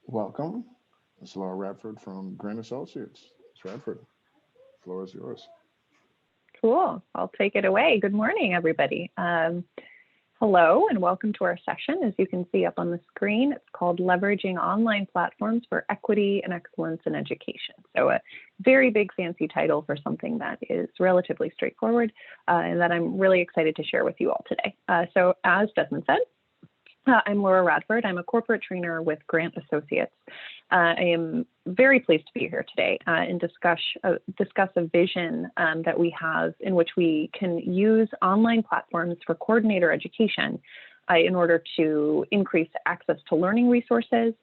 Welcome. It's Laura Radford from Grant Associates. It's Radford. Floor is yours. Cool. I'll take it away. Good morning, everybody. Hello and welcome to our session. As you can see up on the screen, it's called Leveraging Online Platforms for Equity and Excellence in Education. So a very big fancy title for something that is relatively straightforward and that I'm really excited to share with you all today. So as Desmond said, I'm Laura Radford. I'm a corporate trainer with Grant Associates. I am very pleased to be here today and discuss a vision that we have in which we can use online platforms for coordinator education in order to increase access to learning resources.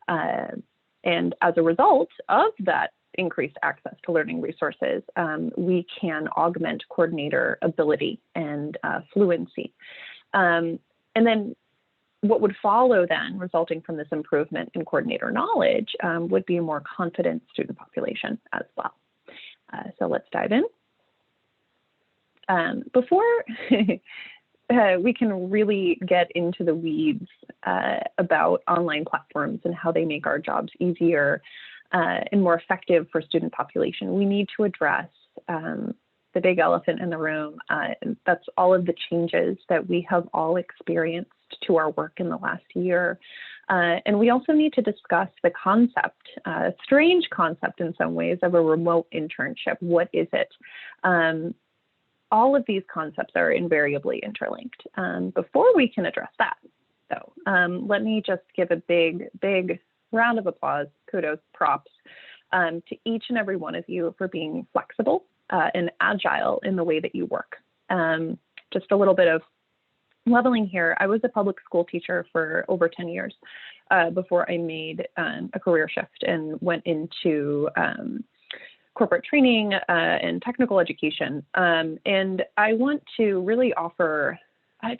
And as a result of that increased access to learning resources, we can augment coordinator ability and fluency. And then what would follow then, resulting from this improvement in coordinator knowledge, would be a more confident student population as well. So let's dive in. Before we can really get into the weeds about online platforms and how they make our jobs easier and more effective for student population, we need to address the big elephant in the room. And that's all of the changes that we have all experienced to our work in the last year. And we also need to discuss the concept, strange concept in some ways, of a remote internship. What is it? All of these concepts are invariably interlinked. Before we can address that, though, let me just give a big round of applause, kudos, props to each and every one of you for being flexible and agile in the way that you work. Just a little bit of leveling here. I was a public school teacher for over 10 years before I made a career shift and went into corporate training and technical education. And I want to really offer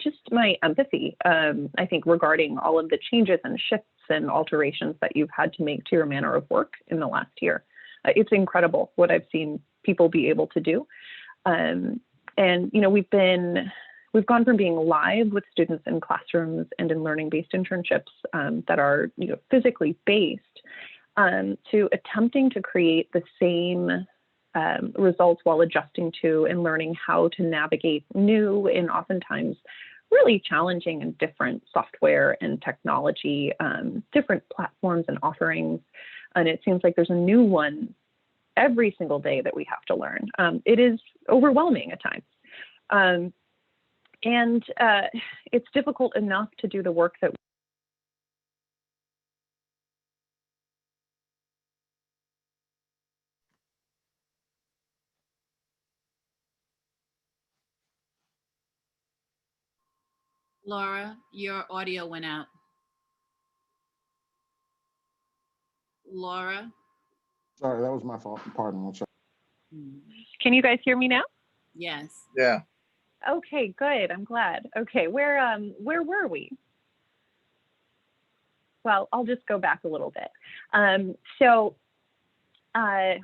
just my empathy, I think, regarding all of the changes and shifts and alterations that you've had to make to your manner of work in the last year. It's incredible what I've seen people be able to do. And, you know, we've gone from being live with students in classrooms and in learning-based internships that are, you know, physically based to attempting to create the same results while adjusting to and learning how to navigate new and oftentimes really challenging and different software and technology, different platforms and offerings. And it seems like there's a new one every single day that we have to learn. It is overwhelming at times. And it's difficult enough to do the work that Laura, your audio went out. Laura? Sorry, that was my fault. Pardon. Can you guys hear me now? Yes. Yeah. Okay, good. I'm glad. Okay, where were we? Well, I'll just go back a little bit. So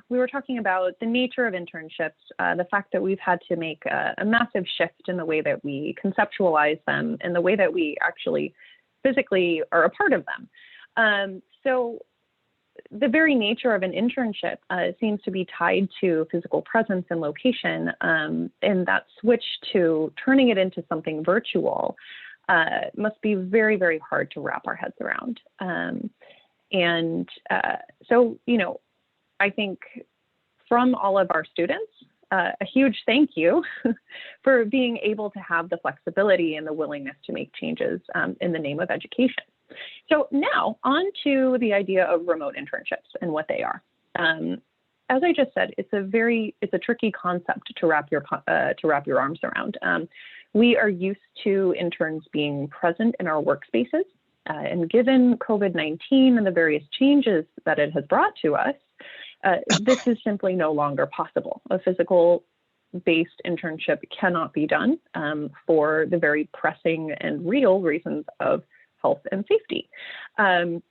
we were talking about the nature of internships, the fact that we've had to make a massive shift in the way that we conceptualize them and the way that we actually physically are a part of them. So the very nature of an internship seems to be tied to physical presence and location, and that switch to turning it into something virtual must be very, very hard to wrap our heads around. So, you know, I think from all of our students, a huge thank you for being able to have the flexibility and the willingness to make changes in the name of education. So now on to the idea of remote internships and what they are. As I just said, it's a tricky concept to wrap your arms around. We are used to interns being present in our workspaces, and given COVID-19 and the various changes that it has brought to us, this is simply no longer possible. A physical-based internship cannot be done for the very pressing and real reasons of health and safety. Hence,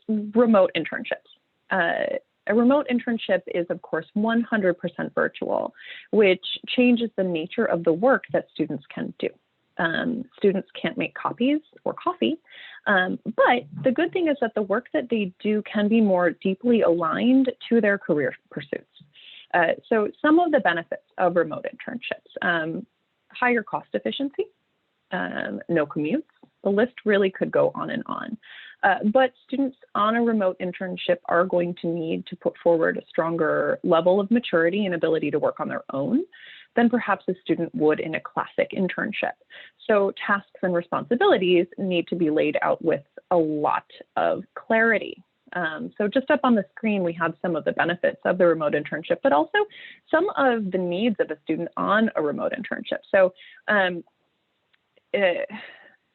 remote internships. A remote internship is, of course, 100% virtual, which changes the nature of the work that students can do. Students can't make copies or coffee, but the good thing is that the work that they do can be more deeply aligned to their career pursuits. So some of the benefits of remote internships: higher cost efficiency, no commutes. The list really could go on and on. But students on a remote internship are going to need to put forward a stronger level of maturity and ability to work on their own than perhaps a student would in a classic internship. So tasks and responsibilities need to be laid out with a lot of clarity. So just up on the screen, we have some of the benefits of the remote internship, but also some of the needs of a student on a remote internship. So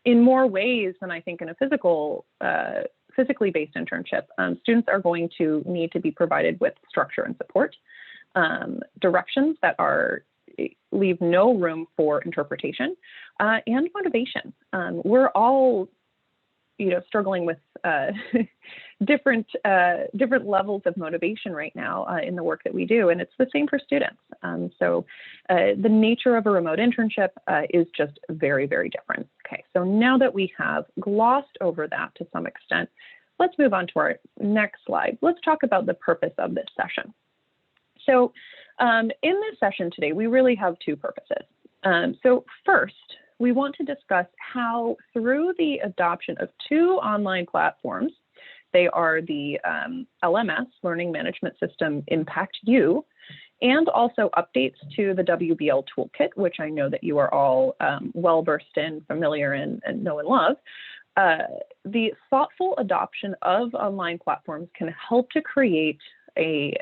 in more ways than I think in a physically based internship, students are going to need to be provided with structure and support, directions that leave no room for interpretation, and motivation. We're all, struggling with different levels of motivation right now in the work that we do, and it's the same for students. So the nature of a remote internship is just very, very different. Okay, so now that we have glossed over that to some extent, let's move on to our next slide. Let's talk about the purpose of this session. So in this session today, we really have two purposes. So first, we want to discuss how through the adoption of two online platforms, they are the LMS, Learning Management System, Impact U, and also updates to the WBL Toolkit, which I know that you are all well-versed in, familiar in, and know and love. The thoughtful adoption of online platforms can help to create a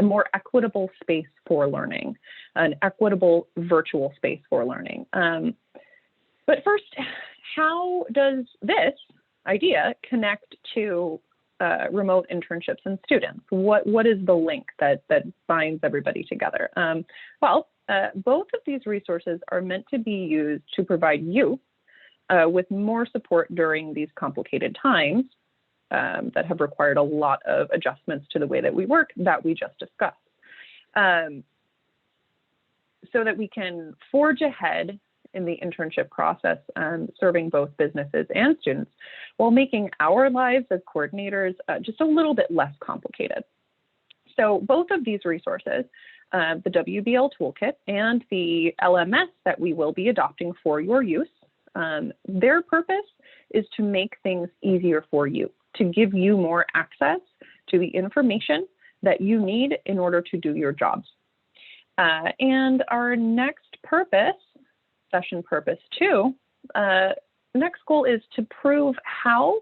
more equitable space for learning, an equitable virtual space for learning. But first, how does this idea connect to remote internships and students? What is the link that binds everybody together? Well, both of these resources are meant to be used to provide you with more support during these complicated times that have required a lot of adjustments to the way that we work that we just discussed, so that we can forge ahead in the internship process, serving both businesses and students, while making our lives as coordinators just a little bit less complicated. So both of these resources, the WBL Toolkit and the LMS that we will be adopting for your use, their purpose is to make things easier for you, to give you more access to the information that you need in order to do your jobs. And our next purpose, session purpose 2, next goal is to prove how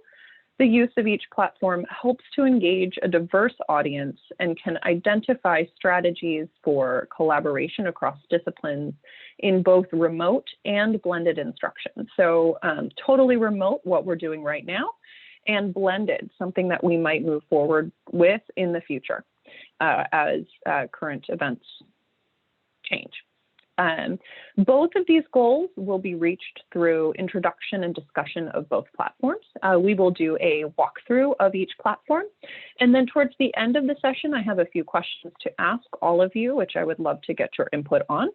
the use of each platform helps to engage a diverse audience and can identify strategies for collaboration across disciplines in both remote and blended instruction. So totally remote, what we're doing right now, and blended, something that we might move forward with in the future as current events change. Both of these goals will be reached through introduction and discussion of both platforms. We will do a walkthrough of each platform. And then towards the end of the session, I have a few questions to ask all of you, which I would love to get your input on.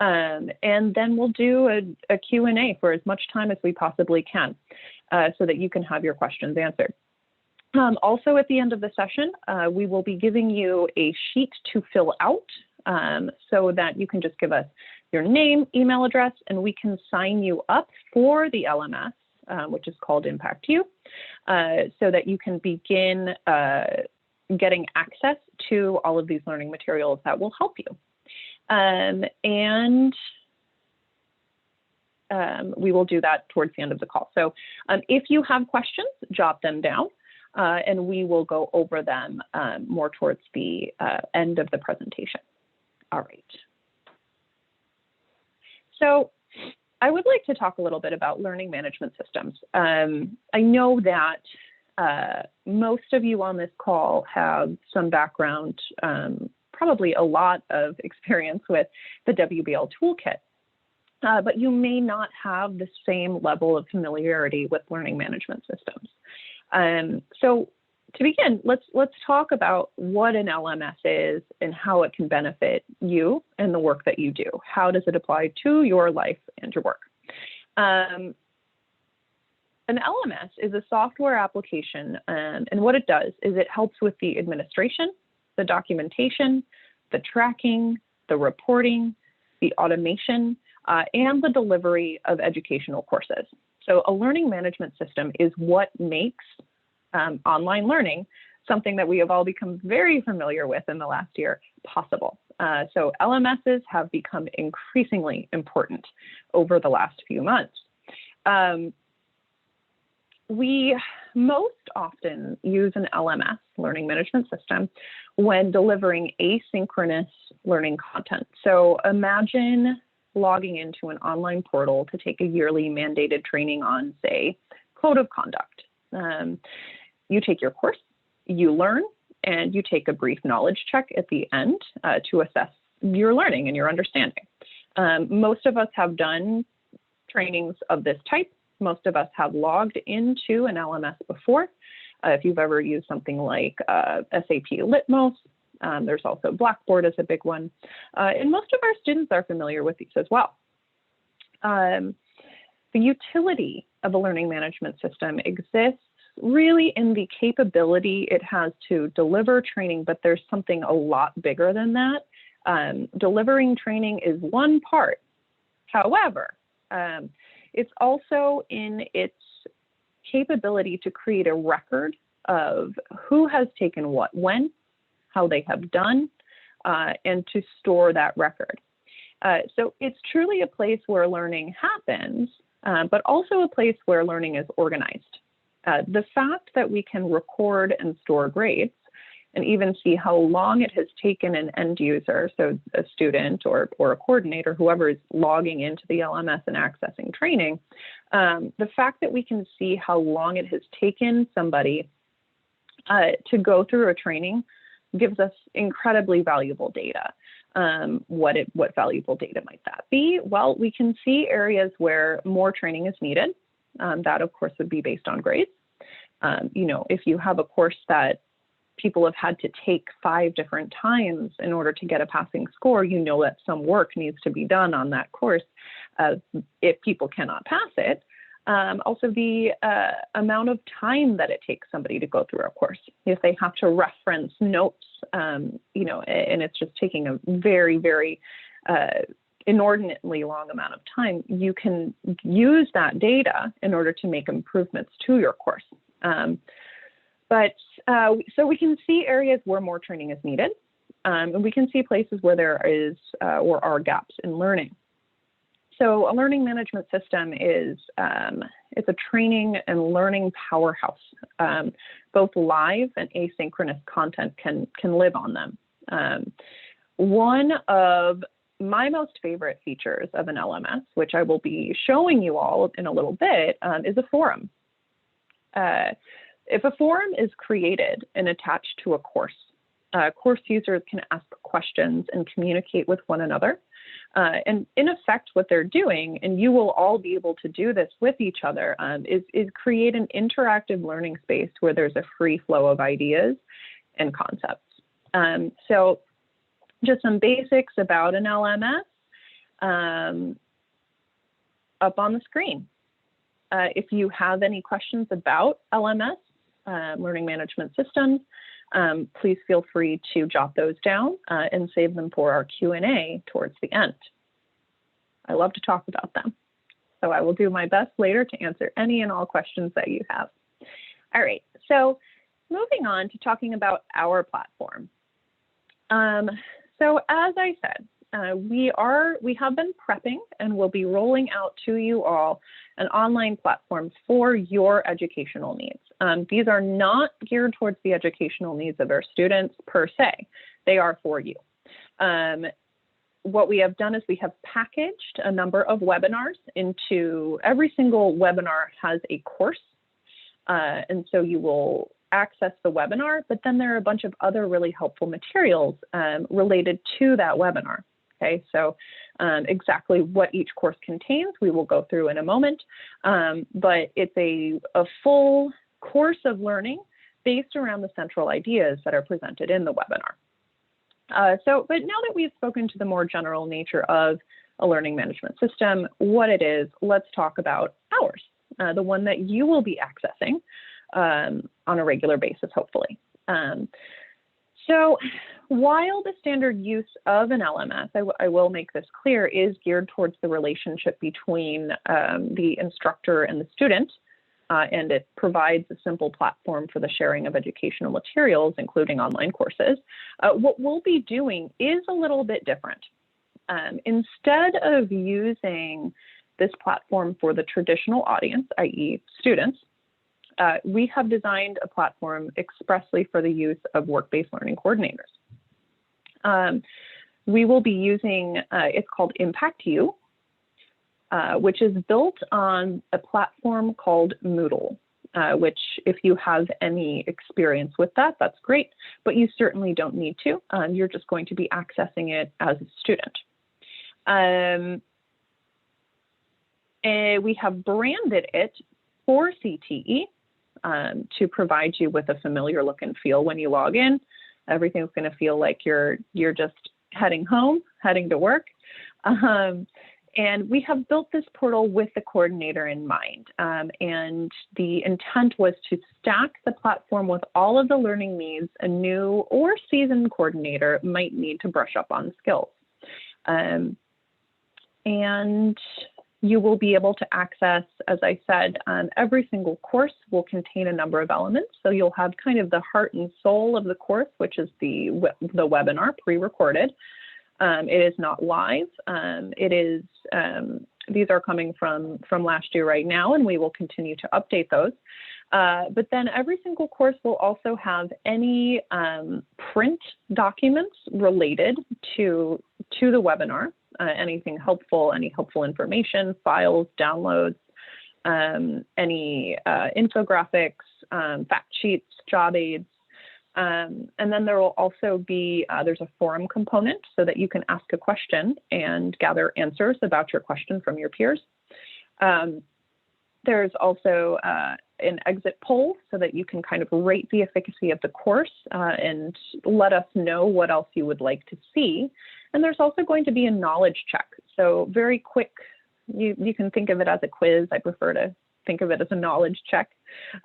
And then we'll do a Q&A for as much time as we possibly can, so that you can have your questions answered. Also at the end of the session, we will be giving you a sheet to fill out, so that you can just give us your name, email address, and we can sign you up for the LMS, which is called Impact U, so that you can begin getting access to all of these learning materials that will help you. We will do that towards the end of the call. So if you have questions, jot them down, and we will go over them more towards the end of the presentation. All right. So I would like to talk a little bit about learning management systems. I know that most of you on this call have some background, probably a lot of experience with the WBL Toolkit, but you may not have the same level of familiarity with learning management systems. So to begin, let's talk about what an LMS is and how it can benefit you and the work that you do. How does it apply to your life and your work? An LMS is a software application, and what it does is it helps with the administration, the documentation, the tracking, the reporting, the automation, and the delivery of educational courses. So a learning management system is what makes online learning, something that we have all become very familiar with in the last year, possible. So LMSs have become increasingly important over the last few months. We most often use an LMS, learning management system, when delivering asynchronous learning content. So imagine logging into an online portal to take a yearly mandated training on, say, code of conduct. You take your course, you learn, and you take a brief knowledge check at the end to assess your learning and your understanding. Most of us have done trainings of this type. Most of us have logged into an LMS before. If you've ever used something like SAP Litmos, there's also Blackboard as a big one. And most of our students are familiar with these as well. The utility of a learning management system exists really in the capability it has to deliver training, but there's something a lot bigger than that. Delivering training is one part. However, it's also in its capability to create a record of who has taken what when, how they have done, and to store that record. So it's truly a place where learning happens, but also a place where learning is organized. The fact that we can record and store grades and even see how long it has taken an end user, so a student or a coordinator, whoever is logging into the LMS and accessing training, the fact that we can see how long it has taken somebody to go through a training gives us incredibly valuable data. What valuable data might that be? Well, we can see areas where more training is needed. That, of course, would be based on grades. If you have a course that people have had to take 5 different times in order to get a passing score, you know that some work needs to be done on that course if people cannot pass it. Also, the amount of time that it takes somebody to go through a course. If they have to reference notes, and it's just taking a very, very inordinately long amount of time, you can use that data in order to make improvements to your course. So we can see areas where more training is needed, and we can see places where there is or are gaps in learning. So a learning management system is it's a training and learning powerhouse. Both live and asynchronous content can live on them. One of my most favorite features of an LMS, which I will be showing you all in a little bit, is a forum. If a forum is created and attached to a course users can ask questions and communicate with one another. And in effect, what they're doing, and you will all be able to do this with each other, is create an interactive learning space where there's a free flow of ideas and concepts. So just some basics about an LMS up on the screen. If you have any questions about LMS, learning management systems, please feel free to jot those down and save them for our Q&A towards the end. I love to talk about them, so I will do my best later to answer any and all questions that you have. All right, so moving on to talking about our platform. So as I said, we have been prepping and will be rolling out to you all an online platform for your educational needs. These are not geared towards the educational needs of our students per se. They are for you. What we have done is we have packaged a number of webinars into every single webinar has a course. And so you will access the webinar, but then there are a bunch of other really helpful materials related to that webinar. Okay, so exactly what each course contains, we will go through in a moment, but it's a full course of learning based around the central ideas that are presented in the webinar. But now that we've spoken to the more general nature of a learning management system, what it is. Let's talk about ours, the one that you will be accessing on a regular basis, hopefully. So while the standard use of an LMS, I will make this clear, is geared towards the relationship between the instructor and the student, and it provides a simple platform for the sharing of educational materials, including online courses, what we'll be doing is a little bit different. Instead of using this platform for the traditional audience, i.e. students, we have designed a platform expressly for the use of work-based learning coordinators. We will be using, it's called Impact U, which is built on a platform called Moodle, which if you have any experience with that, that's great, but you certainly don't need to. You're just going to be accessing it as a student. We have branded it for CTE to provide you with a familiar look and feel when you log in. Everything's going to feel like you're just heading home, heading to work. And we have built this portal with the coordinator in mind. And the intent was to stack the platform with all of the learning needs a new or seasoned coordinator might need to brush up on skills. And you will be able to access, as I said, every single course will contain a number of elements. So you'll have kind of the heart and soul of the course, which is the webinar pre-recorded. It is not live. These are coming from last year right now, and we will continue to update those. But then every single course will also have any print documents related to the webinar, anything helpful, any helpful information, files, downloads, any infographics, fact sheets, job aids. And then there will also be, there's a forum component so that you can ask a question and gather answers about your question from your peers. There's also an exit poll so that you can kind of rate the efficacy of the course and let us know what else you would like to see. And there's also going to be a knowledge check. So very quick, you can think of it as a quiz. I prefer to think of it as a knowledge check.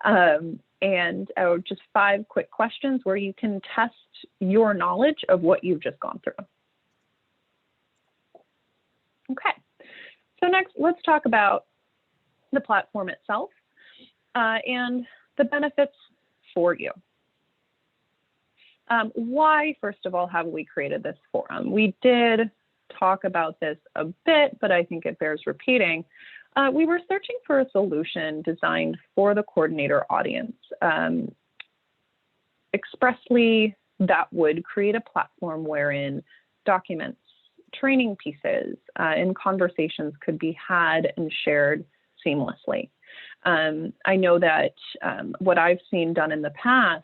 And just 5 quick questions where you can test your knowledge of what you've just gone through. Okay, so next let's talk about the platform itself and the benefits for you. Why, first of all, have we created this forum? We did talk about this a bit, but I think it bears repeating. We were searching for a solution designed for the coordinator audience, expressly that would create a platform wherein documents, training pieces, and conversations could be had and shared seamlessly. I know that what I've seen done in the past,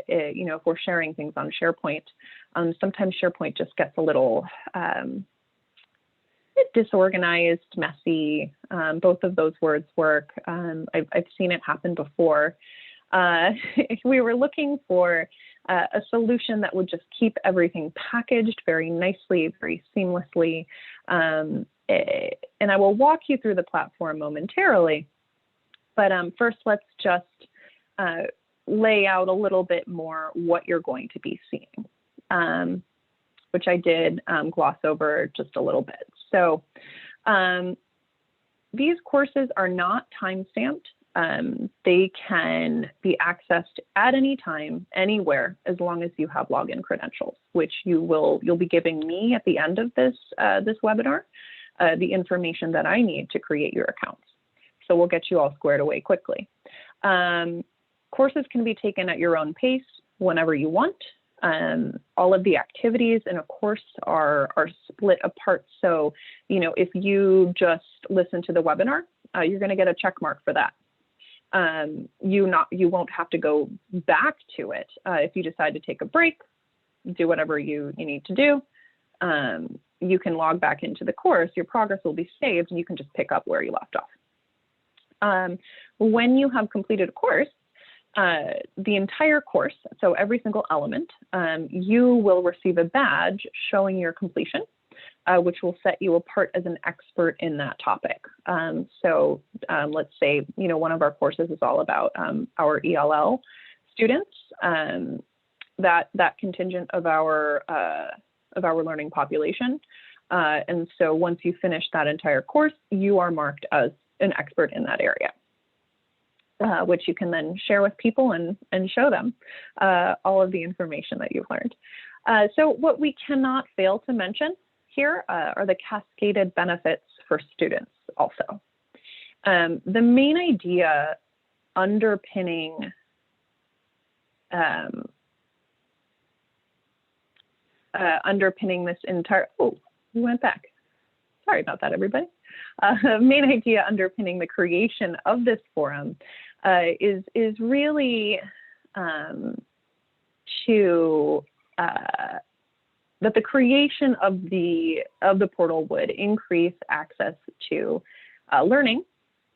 if we're sharing things on SharePoint, sometimes SharePoint just gets a little disorganized, messy. Both of those words work. I've seen it happen before. We were looking for a solution that would just keep everything packaged very nicely, very seamlessly. And I will walk you through the platform momentarily. But first, let's just lay out a little bit more what you're going to be seeing, which I did gloss over just a little bit. So these courses are not time-stamped. They can be accessed at any time, anywhere, as long as you have login credentials, which you'll be giving me at the end of this webinar, the information that I need to create your accounts. So we'll get you all squared away quickly. Courses can be taken at your own pace whenever you want. All of the activities in a course are split apart. So, if you just listen to the webinar, you're going to get a check mark for that. You won't have to go back to it. If you decide to take a break, do whatever you need to do, you can log back into the course. Your progress will be saved, and you can just pick up where you left off. When you have completed a course, the entire course, so every single element, you will receive a badge showing your completion. which will set you apart as an expert in that topic. Let's say, one of our courses is all about our ELL students, that contingent of our learning population. And so once you finish that entire course, you are marked as an expert in that area, which you can then share with people and show them all of the information that you've learned. So what we cannot fail to mention here are the cascaded benefits for students also. The main idea underpinning this entire, oh, we went back. Sorry about that, everybody. Main idea underpinning the creation of this forum is really that the creation of the portal would increase access to learning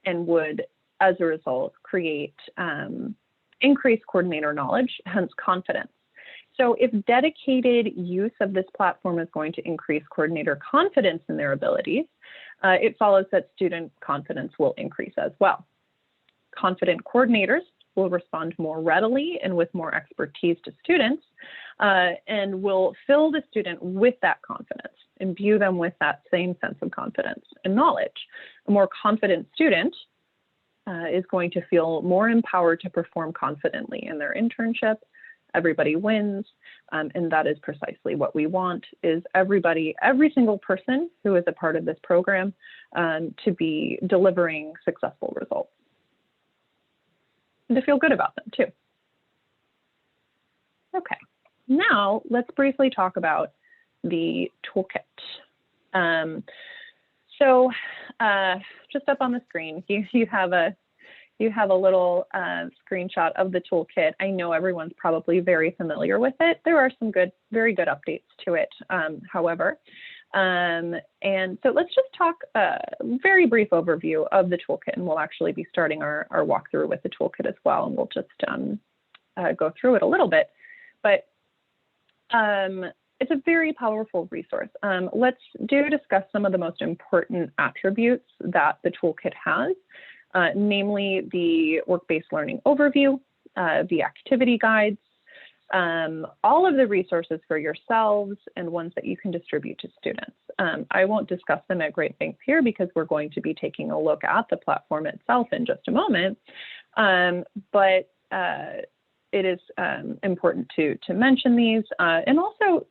and would, as a result, create increased coordinator knowledge, hence confidence. So if dedicated use of this platform is going to increase coordinator confidence in their abilities, it follows that student confidence will increase as well. Confident coordinators will respond more readily and with more expertise to students, and will fill the student with that confidence, imbue them with that same sense of confidence and knowledge. A more confident student is going to feel more empowered to perform confidently in their internship. Everybody wins, and that is precisely what we want, is everybody, every single person who is a part of this program to be delivering successful results and to feel good about them too. Okay, now let's briefly talk about the toolkit. Just up on the screen, you have a little screenshot of the toolkit. I know everyone's probably very familiar with it. There are some very good updates to it, however. And so let's just talk a very brief overview of the toolkit, and we'll actually be starting our walkthrough with the toolkit as well, and we'll just go through it a little bit. But it's a very powerful resource. Let's discuss some of the most important attributes that the toolkit has. Namely the work-based learning overview, the activity guides, all of the resources for yourselves and ones that you can distribute to students. I won't discuss them at great length here because we're going to be taking a look at the platform itself in just a moment. But it is important to mention these. And also,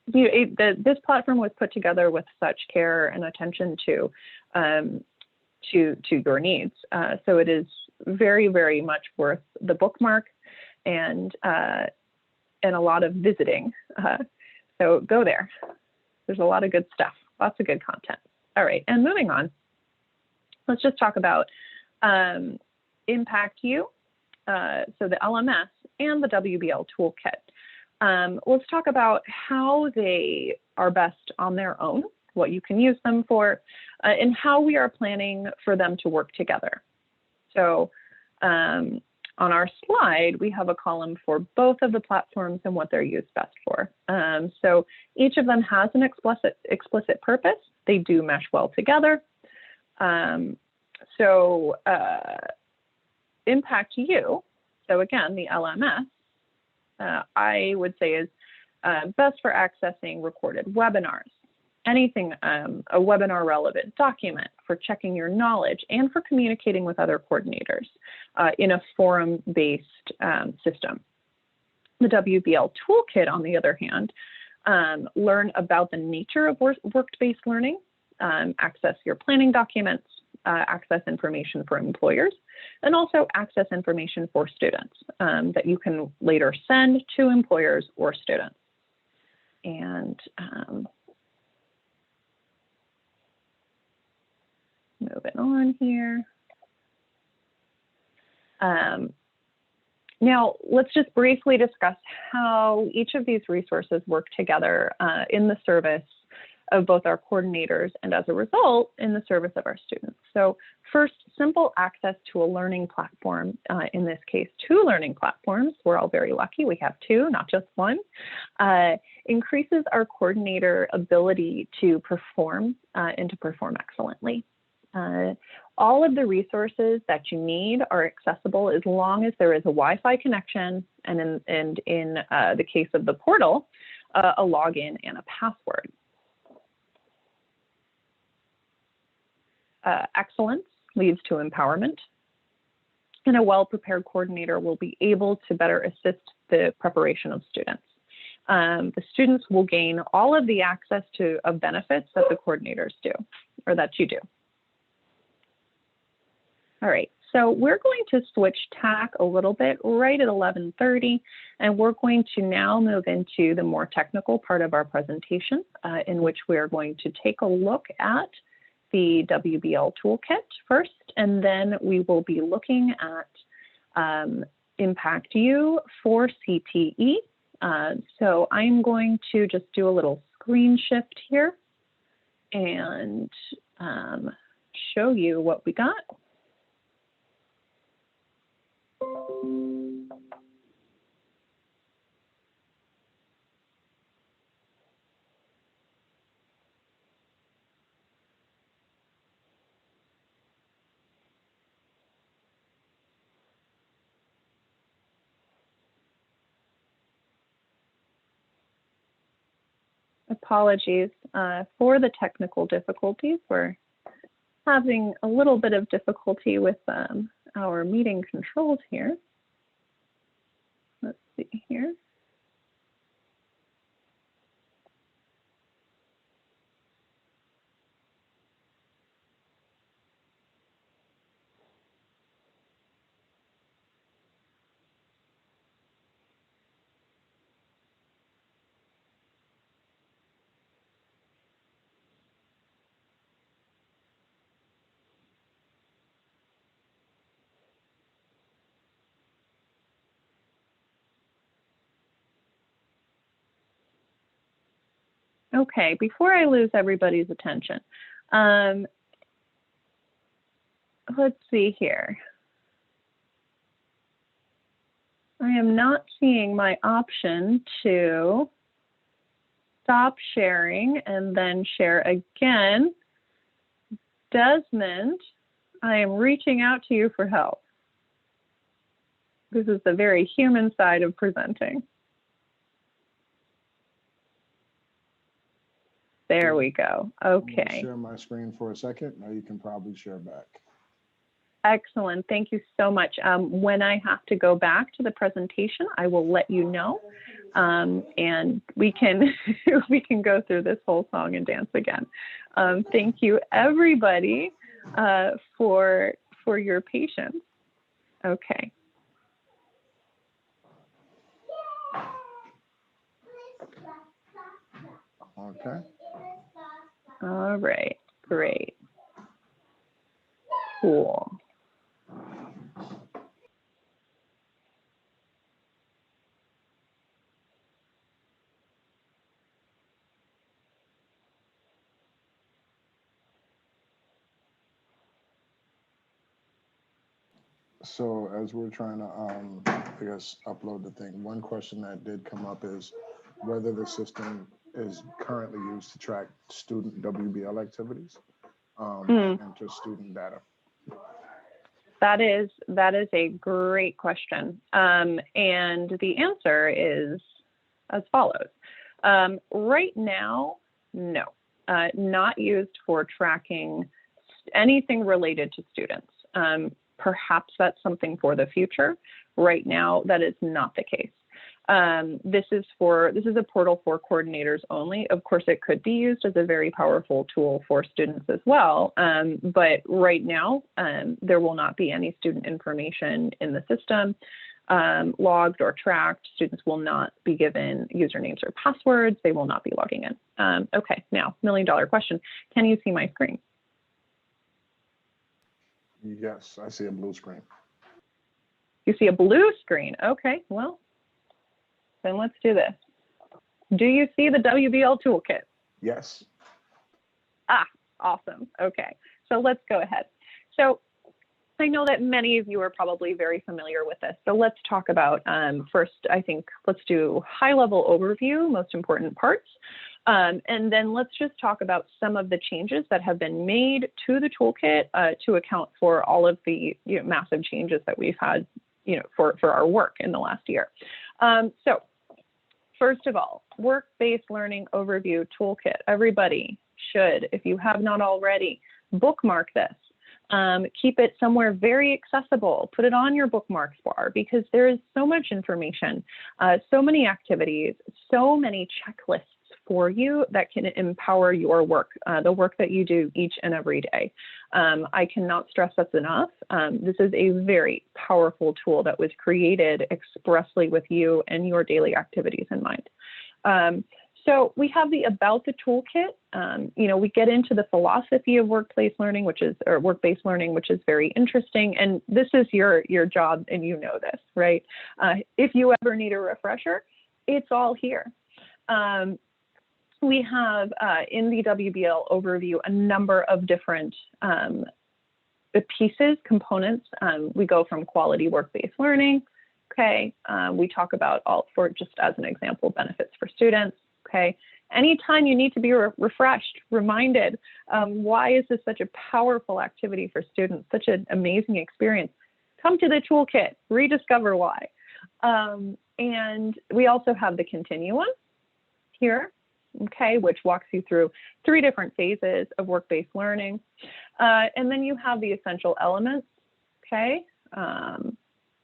this platform was put together with such care and attention to your needs. So it is very, very much worth the bookmark and a lot of visiting. So go there. There's a lot of good stuff, lots of good content. All right, and moving on, let's just talk about Impact U, so the LMS and the WBL Toolkit. Let's talk about how they are best on their own, what you can use them for, and how we are planning for them to work together. So on our slide, we have a column for both of the platforms and what they're used best for. So each of them has an explicit purpose. They do mesh well together. Impact U, so again, the LMS, I would say is best for accessing recorded webinars, anything, a webinar relevant document, for checking your knowledge and for communicating with other coordinators in a forum-based system. The WBL Toolkit, on the other hand, learn about the nature of work-based learning, access your planning documents, access information for employers, and also access information for students that you can later send to employers or students. And moving on here. Now, let's just briefly discuss how each of these resources work together in the service of both our coordinators and, as a result, in the service of our students. So first, simple access to a learning platform, in this case, 2 learning platforms. We're all very lucky. We have 2, not just 1, increases our coordinator ability to perform and to perform excellently. All of the resources that you need are accessible as long as there is a Wi-Fi connection, and in the case of the portal, a login and a password. Excellence leads to empowerment, and a well-prepared coordinator will be able to better assist the preparation of students. The students will gain all of the access of benefits that the coordinators do, or that you do. All right, so we're going to switch tack a little bit right at 11:30, and we're going to now move into the more technical part of our presentation, in which we are going to take a look at the WBL Toolkit first, and then we will be looking at Impact U for CTE. So I'm going to just do a little screen shift here and show you what we got. Apologies for the technical difficulties. We're having a little bit of difficulty with our meeting controls here. Let's see here. Okay, before I lose everybody's attention, let's see here. I am not seeing my option to stop sharing and then share again. Desmond, I am reaching out to you for help. This is the very human side of presenting. There we go. Okay. Share my screen for a second. Now you can probably share back. Excellent. Thank you so much. When I have to go back to the presentation, I will let you know, and we can we can go through this whole song and dance again. Thank you, everybody, for your patience. Okay. Okay. All right. Great. Cool. So as we're trying to, I guess, upload the thing, one question that did come up is whether the system is currently used to track student WBL activities and enter student data. That is a great question. And the answer is as follows. Right now, no, not used for tracking anything related to students. Perhaps that's something for the future. Right now, that is not the case. This is a portal for coordinators only. Of course, it could be used as a very powerful tool for students as well. But right now, there will not be any student information in the system logged or tracked. Students will not be given usernames or passwords. They will not be logging in. Okay, now, $1,000,000 question. Can you see my screen? Yes, I see a blue screen. You see a blue screen. Okay, well, then let's do this. Do you see the WBL Toolkit? Yes. Awesome. Okay, so let's go ahead. So I know that many of you are probably very familiar with this. So let's talk about first, I think let's do high-level overview, most important parts. And then let's just talk about some of the changes that have been made to the toolkit to account for all of the massive changes that we've had for our work in the last year. So first of all, work-based learning overview toolkit. Everybody should, if you have not already, bookmark this. Keep it somewhere very accessible. Put it on your bookmarks bar because there is so much information, so many activities, so many checklists for you that can empower your work, the work that you do each and every day. I cannot stress this enough. This is a very powerful tool that was created expressly with you and your daily activities in mind. So we have the About the Toolkit. We get into the philosophy of workplace learning, or work-based learning, which is very interesting. And this is your job, and you know this, right? If you ever need a refresher, it's all here. We have in the WBL overview a number of different pieces, components. We go from quality work-based learning. Okay, we talk about for just as an example, benefits for students. Okay, anytime you need to be refreshed, reminded, why is this such a powerful activity for students, such an amazing experience? Come to the toolkit, rediscover why. And we also have the continuum here, okay, which walks you through 3 different phases of work-based learning. And then you have the essential elements, okay,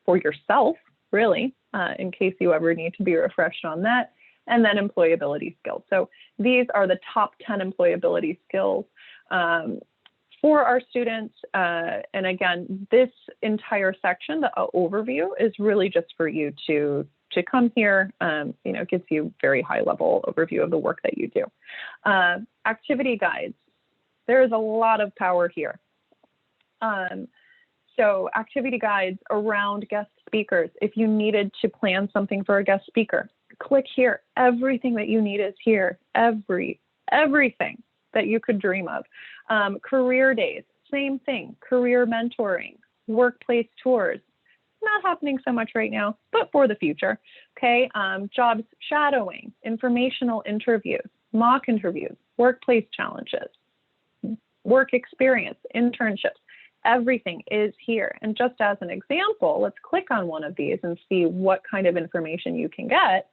for yourself, really, in case you ever need to be refreshed on that. And then employability skills. So these are the top 10 employability skills for our students. And again, this entire section, the overview, is really just for you to come here. Gives you very high level overview of the work that you do. Activity guides. There is a lot of power here. So activity guides around guest speakers. If you needed to plan something for a guest speaker, click here. Everything that you need is here. Everything that you could dream of. Career days, same thing. Career mentoring, workplace tours. Not happening so much right now, but for the future. Okay, jobs shadowing, informational interviews, mock interviews, workplace challenges, work experience, internships. Everything is here. And just as an example, let's click on one of these and see what kind of information you can get.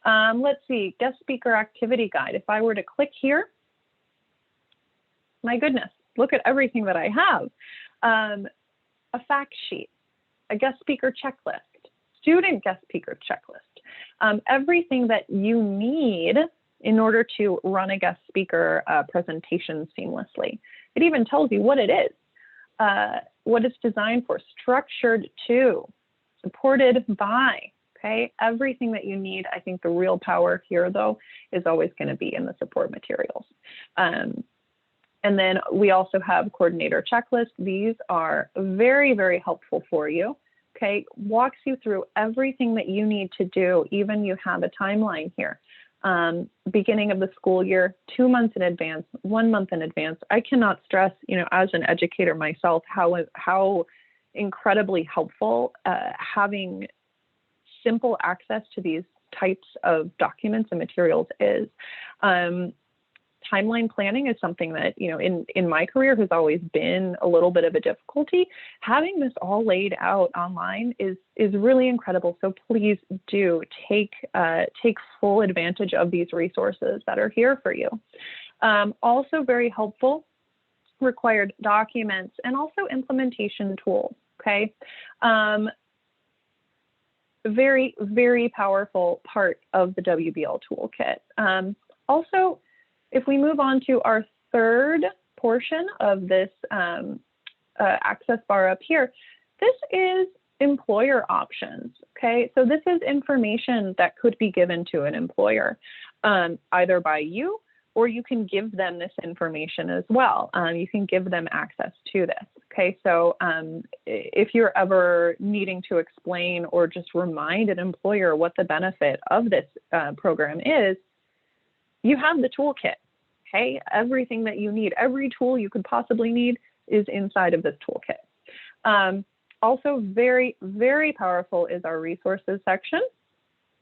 Let's see, guest speaker activity guide. If I were to click here, my goodness, look at everything that I have. A fact sheet, a guest speaker checklist, student guest speaker checklist, everything that you need in order to run a guest speaker presentation seamlessly. It even tells you what it is, what it's designed for, structured to, supported by. Okay, everything that you need. I think the real power here, though, is always going to be in the support materials. And then we also have coordinator checklists. These are very, very helpful for you. Okay, walks you through everything that you need to do. Even you have a timeline here. Beginning of the school year, 2 months in advance, 1 month in advance. I cannot stress, as an educator myself, how incredibly helpful having simple access to these types of documents and materials is. Timeline planning is something that, in my career has always been a little bit of a difficulty. Having this all laid out online is really incredible. So please do take full advantage of these resources that are here for you. Also very helpful, required documents and also implementation tools, okay? Very, very powerful part of the WBL toolkit. Also, if we move on to our third portion of this access bar up here, this is employer options, okay? So this is information that could be given to an employer, either by you, or you can give them this information as well. You can give them access to this, okay? So if you're ever needing to explain or just remind an employer what the benefit of this program is, you have the toolkit Okay, everything that you need, every tool you could possibly need is inside of this toolkit. Also very, very powerful is our resources section.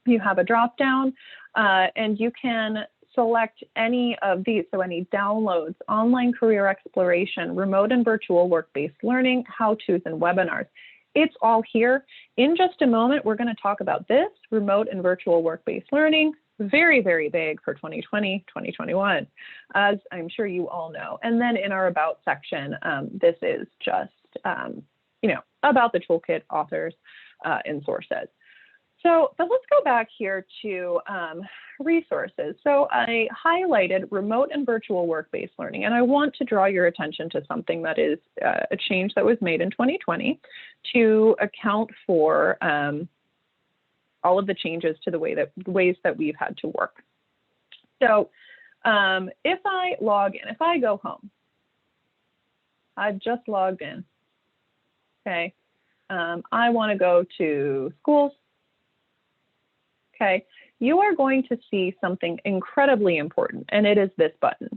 You have a drop down and you can select any of these. So any downloads, online career exploration, remote and virtual work-based learning, how-tos and webinars. It's all here. In just a moment, we're going to talk about this remote and virtual work-based learning. Very, very big for 2020, 2021, as I'm sure you all know. And then in our About section, this is just, you know, about the toolkit, authors, and sources. So, but let's go back here to resources. So I highlighted remote and virtual work-based learning, and I want to draw your attention to something that is a change that was made in 2020 to account for all of the changes to the ways that we've had to work. So if I log in, if I go home, I've just logged in, okay, I want to go to schools, okay, you are going to see something incredibly important, and it is this button,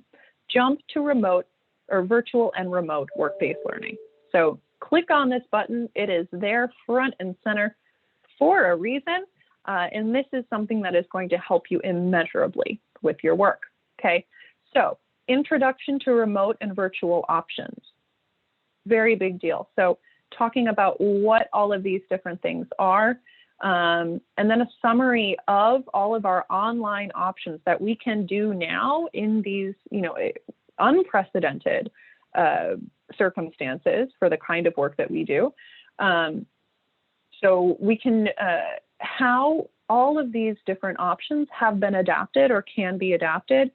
jump to remote or virtual and remote work-based learning. So click on this button. It is there front and center for a reason, and this is something that is going to help you immeasurably with your work, okay? So introduction to remote and virtual options, very big deal. So talking about what all of these different things are, and then a summary of all of our online options that we can do now in these, you know, unprecedented circumstances for the kind of work that we do. So we can, how all of these different options have been adapted or can be adapted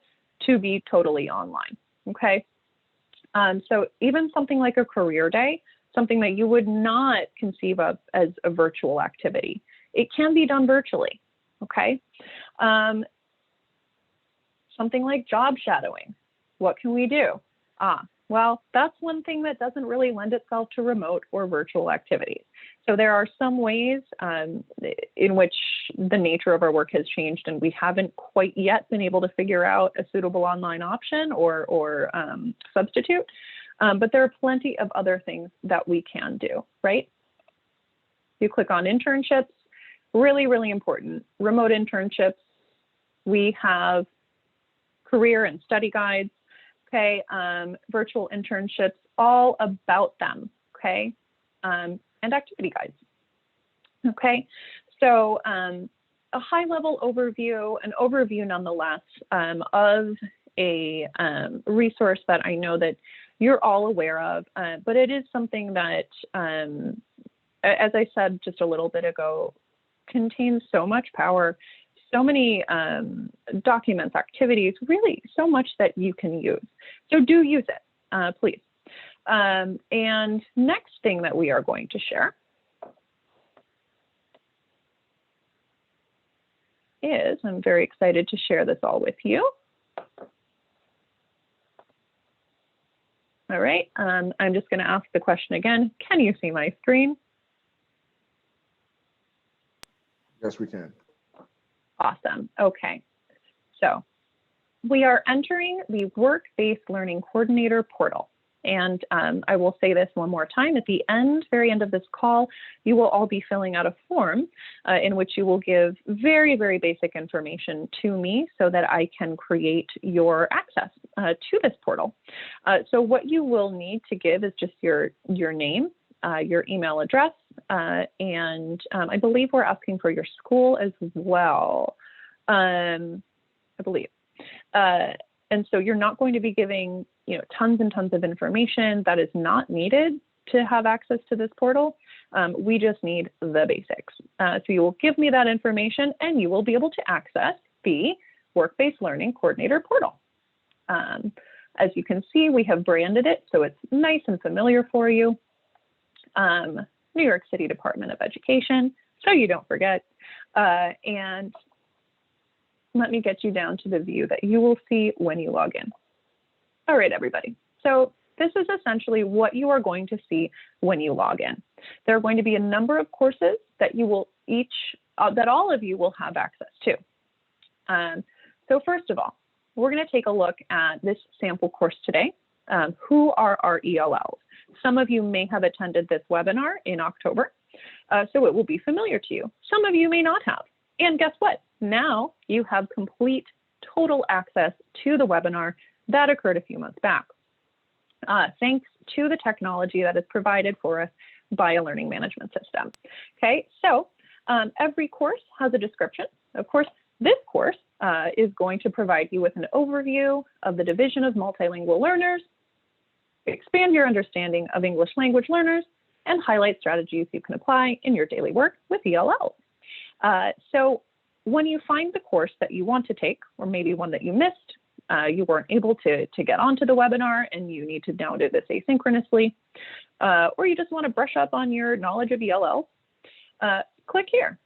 to be totally online, okay? So even something like a career day, something that you would not conceive of as a virtual activity, it can be done virtually, okay? Something like job shadowing, what can we do? Well, that's one thing that doesn't really lend itself to remote or virtual activities. So there are some ways in which the nature of our work has changed, and we haven't quite yet been able to figure out a suitable online option or substitute. But there are plenty of other things that we can do, right? You click on internships, really, really important. Remote internships, we have career and study guides, okay? Virtual internships, all about them, okay? And activity guides, okay? So a high-level overview, an overview nonetheless of a resource that I know that you're all aware of, but it is something that, as I said just a little bit ago, contains so much power, so many documents, activities, really so much that you can use. So do use it, please. And next thing that we are going to share is, I'm very excited to share this all with you. All right, I'm just going to ask the question again. Can you see my screen? Yes, we can. Awesome. Okay. So we are entering the Work-Based Learning Coordinator portal. And I will say this one more time. At the end, very end of this call, you will all be filling out a form in which you will give very, very basic information to me so that I can create your access to this portal. So what you will need to give is just your name, your email address, and I believe we're asking for your school as well, I believe. And so you're not going to be giving, you know, tons and tons of information that is not needed to have access to this portal. We just need the basics. So you will give me that information and you will be able to access the Work-Based Learning Coordinator portal. As you can see, we have branded it so it's nice and familiar for you. New York City Department of Education, so you don't forget. And let me get you down to the view that you will see when you log in. All right, everybody. So this is essentially what you are going to see when you log in. There are going to be a number of courses that you will that all of you will have access to. So first of all, we're going to take a look at this sample course today. Who are our ELLs? Some of you may have attended this webinar in October, so it will be familiar to you. Some of you may not have. And guess what? Now you have complete, total access to the webinar that occurred a few months back, thanks to the technology that is provided for us by a learning management system. Okay, so every course has a description. Of course, this course is going to provide you with an overview of the division of multilingual learners, expand your understanding of English language learners, and highlight strategies you can apply in your daily work with ELL. So when you find the course that you want to take, or maybe one that you missed, you weren't able to get onto the webinar and you need to now do this asynchronously, or you just want to brush up on your knowledge of ELL, click here.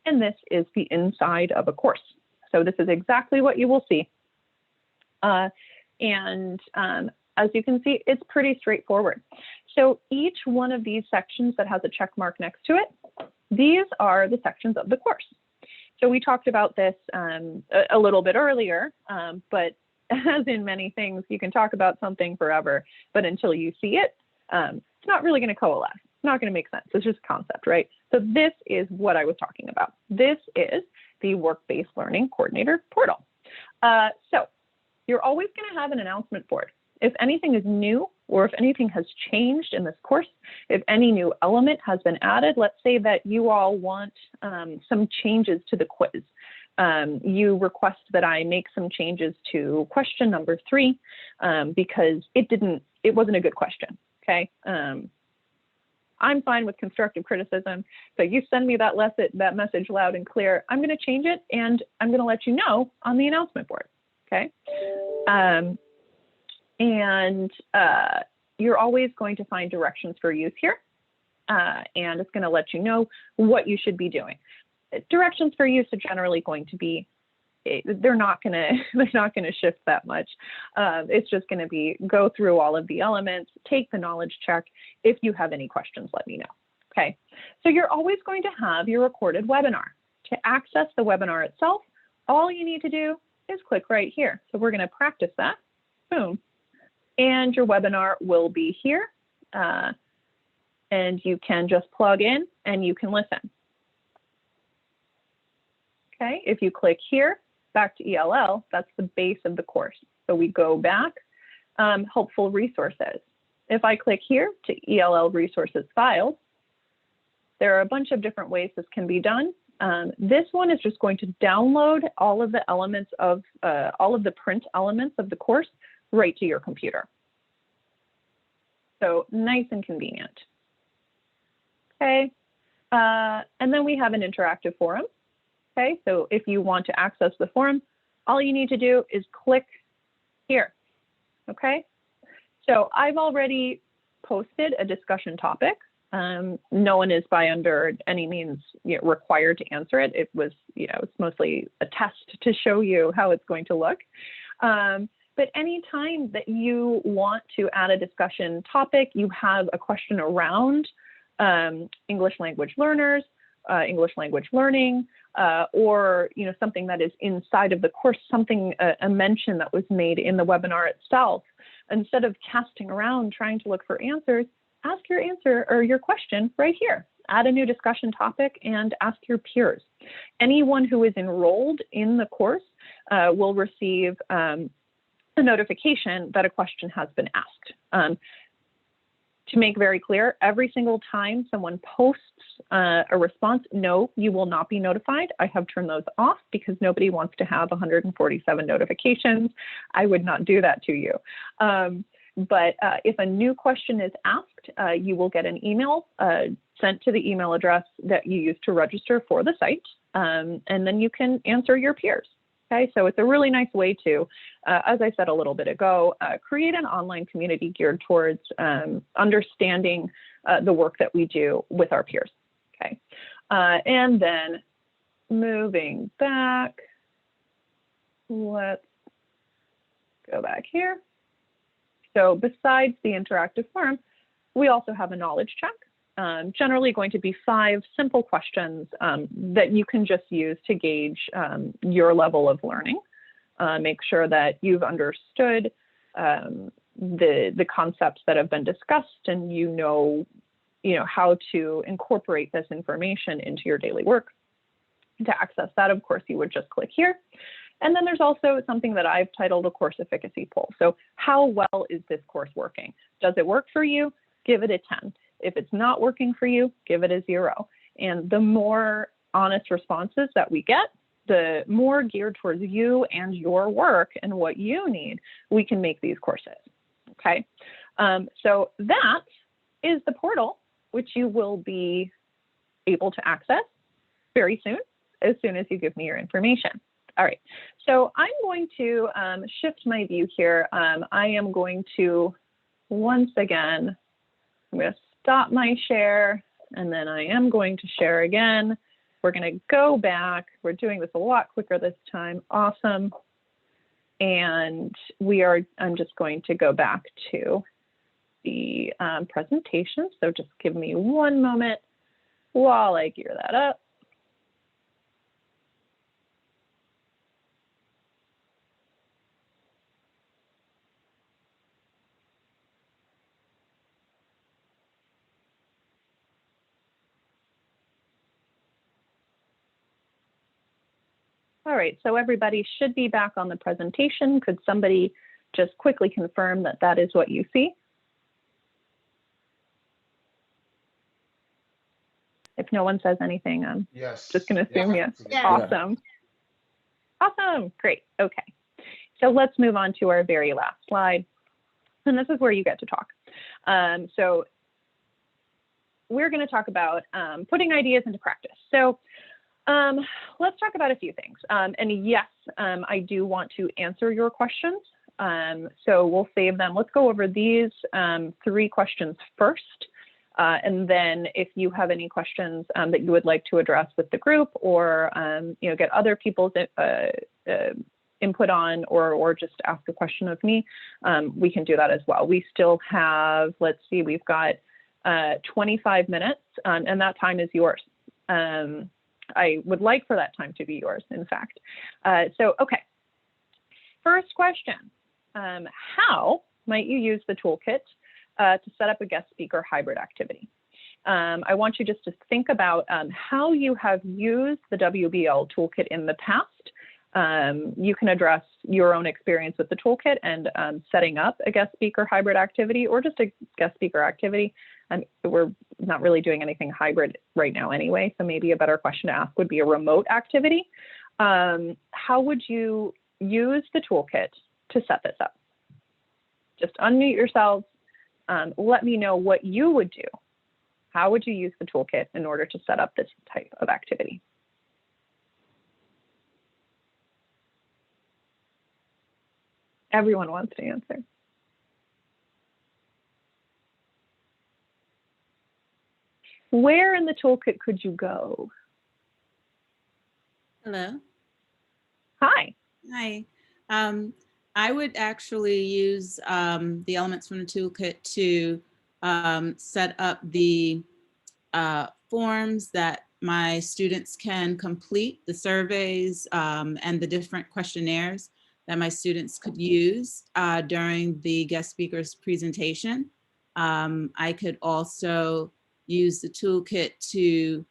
And this is the inside of a course. So this is exactly what you will see. As you can see, it's pretty straightforward. So each one of these sections that has a check mark next to it, these are the sections of the course. So we talked about this a little bit earlier, but as in many things, you can talk about something forever, but until you see it, it's not really going to coalesce. It's not going to make sense. It's just a concept, right? So this is what I was talking about. This is the Work-Based Learning Coordinator portal. So you're always going to have an announcement board. If anything is new, or if anything has changed in this course, if any new element has been added, let's say that you all want some changes to the quiz. You request that I make some changes to question number 3 because it wasn't a good question, okay? I'm fine with constructive criticism. So you send me that message loud and clear. I'm going to change it, and I'm going to let you know on the announcement board, okay? You're always going to find directions for use here, and it's going to let you know what you should be doing. Directions for use are generally going to be, they're not going to shift that much. It's just going to be go through all of the elements, take the knowledge check. If you have any questions, let me know. Okay, so you're always going to have your recorded webinar. To access the webinar itself, all you need to do is click right here. So we're going to practice that. Boom. And your webinar will be here. And you can just plug in and you can listen. Okay, if you click here, back to ELL, that's the base of the course. So we go back, helpful resources. If I click here to ELL resources files, there are a bunch of different ways this can be done. This one is just going to download all of the elements of, all of the print elements of the course right to your computer. So nice and convenient. Okay, and then we have an interactive forum. Okay, so if you want to access the forum, all you need to do is click here. Okay, so I've already posted a discussion topic. No one is by under any means required to answer it. It was, it's mostly a test to show you how it's going to look. But anytime that you want to add a discussion topic, you have a question around English language learners, English language learning, or something that is inside of the course, something, a mention that was made in the webinar itself. Instead of casting around trying to look for answers, ask your answer or your question right here. Add a new discussion topic and ask your peers. Anyone who is enrolled in the course will receive a notification that a question has been asked. To make very clear, every single time someone posts a response, no, you will not be notified. I have turned those off because nobody wants to have 147 notifications. I would not do that to you. But if a new question is asked, you will get an email sent to the email address that you use to register for the site, and then you can answer your peers. Okay, so it's a really nice way to, as I said a little bit ago, create an online community geared towards understanding the work that we do with our peers. Okay, and then moving back, let's go back here. So besides the interactive forum, we also have a knowledge check. Generally going to be 5 simple questions that you can just use to gauge your level of learning. make sure that you've understood the concepts that have been discussed, and you know how to incorporate this information into your daily work. To access that, of course, you would just click here. And then there's also something that I've titled a course efficacy poll. So how well is this course working? Does it work for you? Give it a 10. If it's not working for you, give it a 0. And the more honest responses that we get, the more geared towards you and your work and what you need, we can make these courses, okay? So that is the portal, which you will be able to access very soon, as soon as you give me your information. All right, so I'm going to shift my view here. I am going to, once again, I'm going to stop my share, and then I am going to share again. We're going to go back. We're doing this a lot quicker this time. Awesome. And I'm just going to go back to the presentation. So just give me one moment while I gear that up. All right, so everybody should be back on the presentation. Could somebody just quickly confirm that that is what you see? If no one says anything, I'm just going to assume yes. Yeah. Awesome. Awesome, great, okay. So let's move on to our very last slide. And this is where you get to talk. So we're going to talk about putting ideas into practice. So let's talk about a few things. And yes, I do want to answer your questions. So we'll save them. Let's go over these 3 questions first. And then if you have any questions that you would like to address with the group, or get other people's input on, or just ask a question of me, we can do that as well. We still have, let's see, we've got 25 minutes, and that time is yours. I would like for that time to be yours, in fact. So, okay, first question. How might you use the toolkit to set up a guest speaker hybrid activity? I want you just to think about how you have used the WBL Toolkit in the past. You can address your own experience with the toolkit and setting up a guest speaker hybrid activity, or just a guest speaker activity. We're not really doing anything hybrid right now anyway, so maybe a better question to ask would be a remote activity. How would you use the toolkit to set this up? Just unmute yourselves. Let me know what you would do. How would you use the toolkit in order to set up this type of activity? Everyone wants to answer. Where in the toolkit could you go? Hello. Hi. Hi. I would actually use the elements from the toolkit to set up the forms that my students can complete, the surveys and the different questionnaires that my students could use during the guest speaker's presentation. I could also use the toolkit to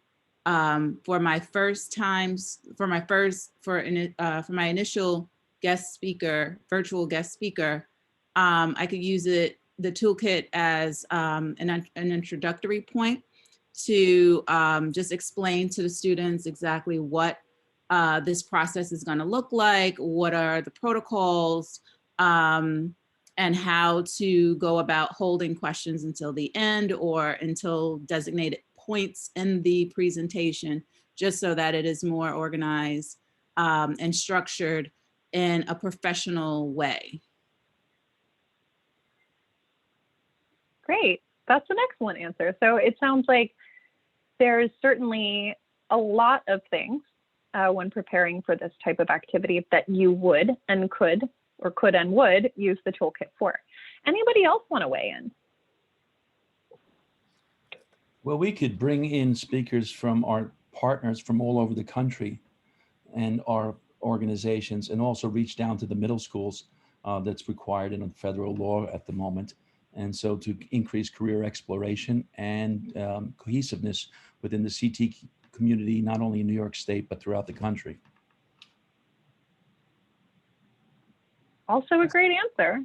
for my initial guest speaker, virtual guest speaker, I could use the toolkit as an introductory point to just explain to the students exactly what this process is going to look like, what are the protocols, and how to go about holding questions until the end or until designated points in the presentation, just so that it is more organized and structured in a professional way. Great, that's an excellent answer. So it sounds like there's certainly a lot of things when preparing for this type of activity that you would and could, or could and would, use the toolkit for. Anybody else want to weigh in? Well, we could bring in speakers from our partners from all over the country, and our organizations, and also reach down to the middle schools that's required in federal law at the moment. And so to increase career exploration and cohesiveness within the CT community, not only in New York State, but throughout the country. Also a great answer.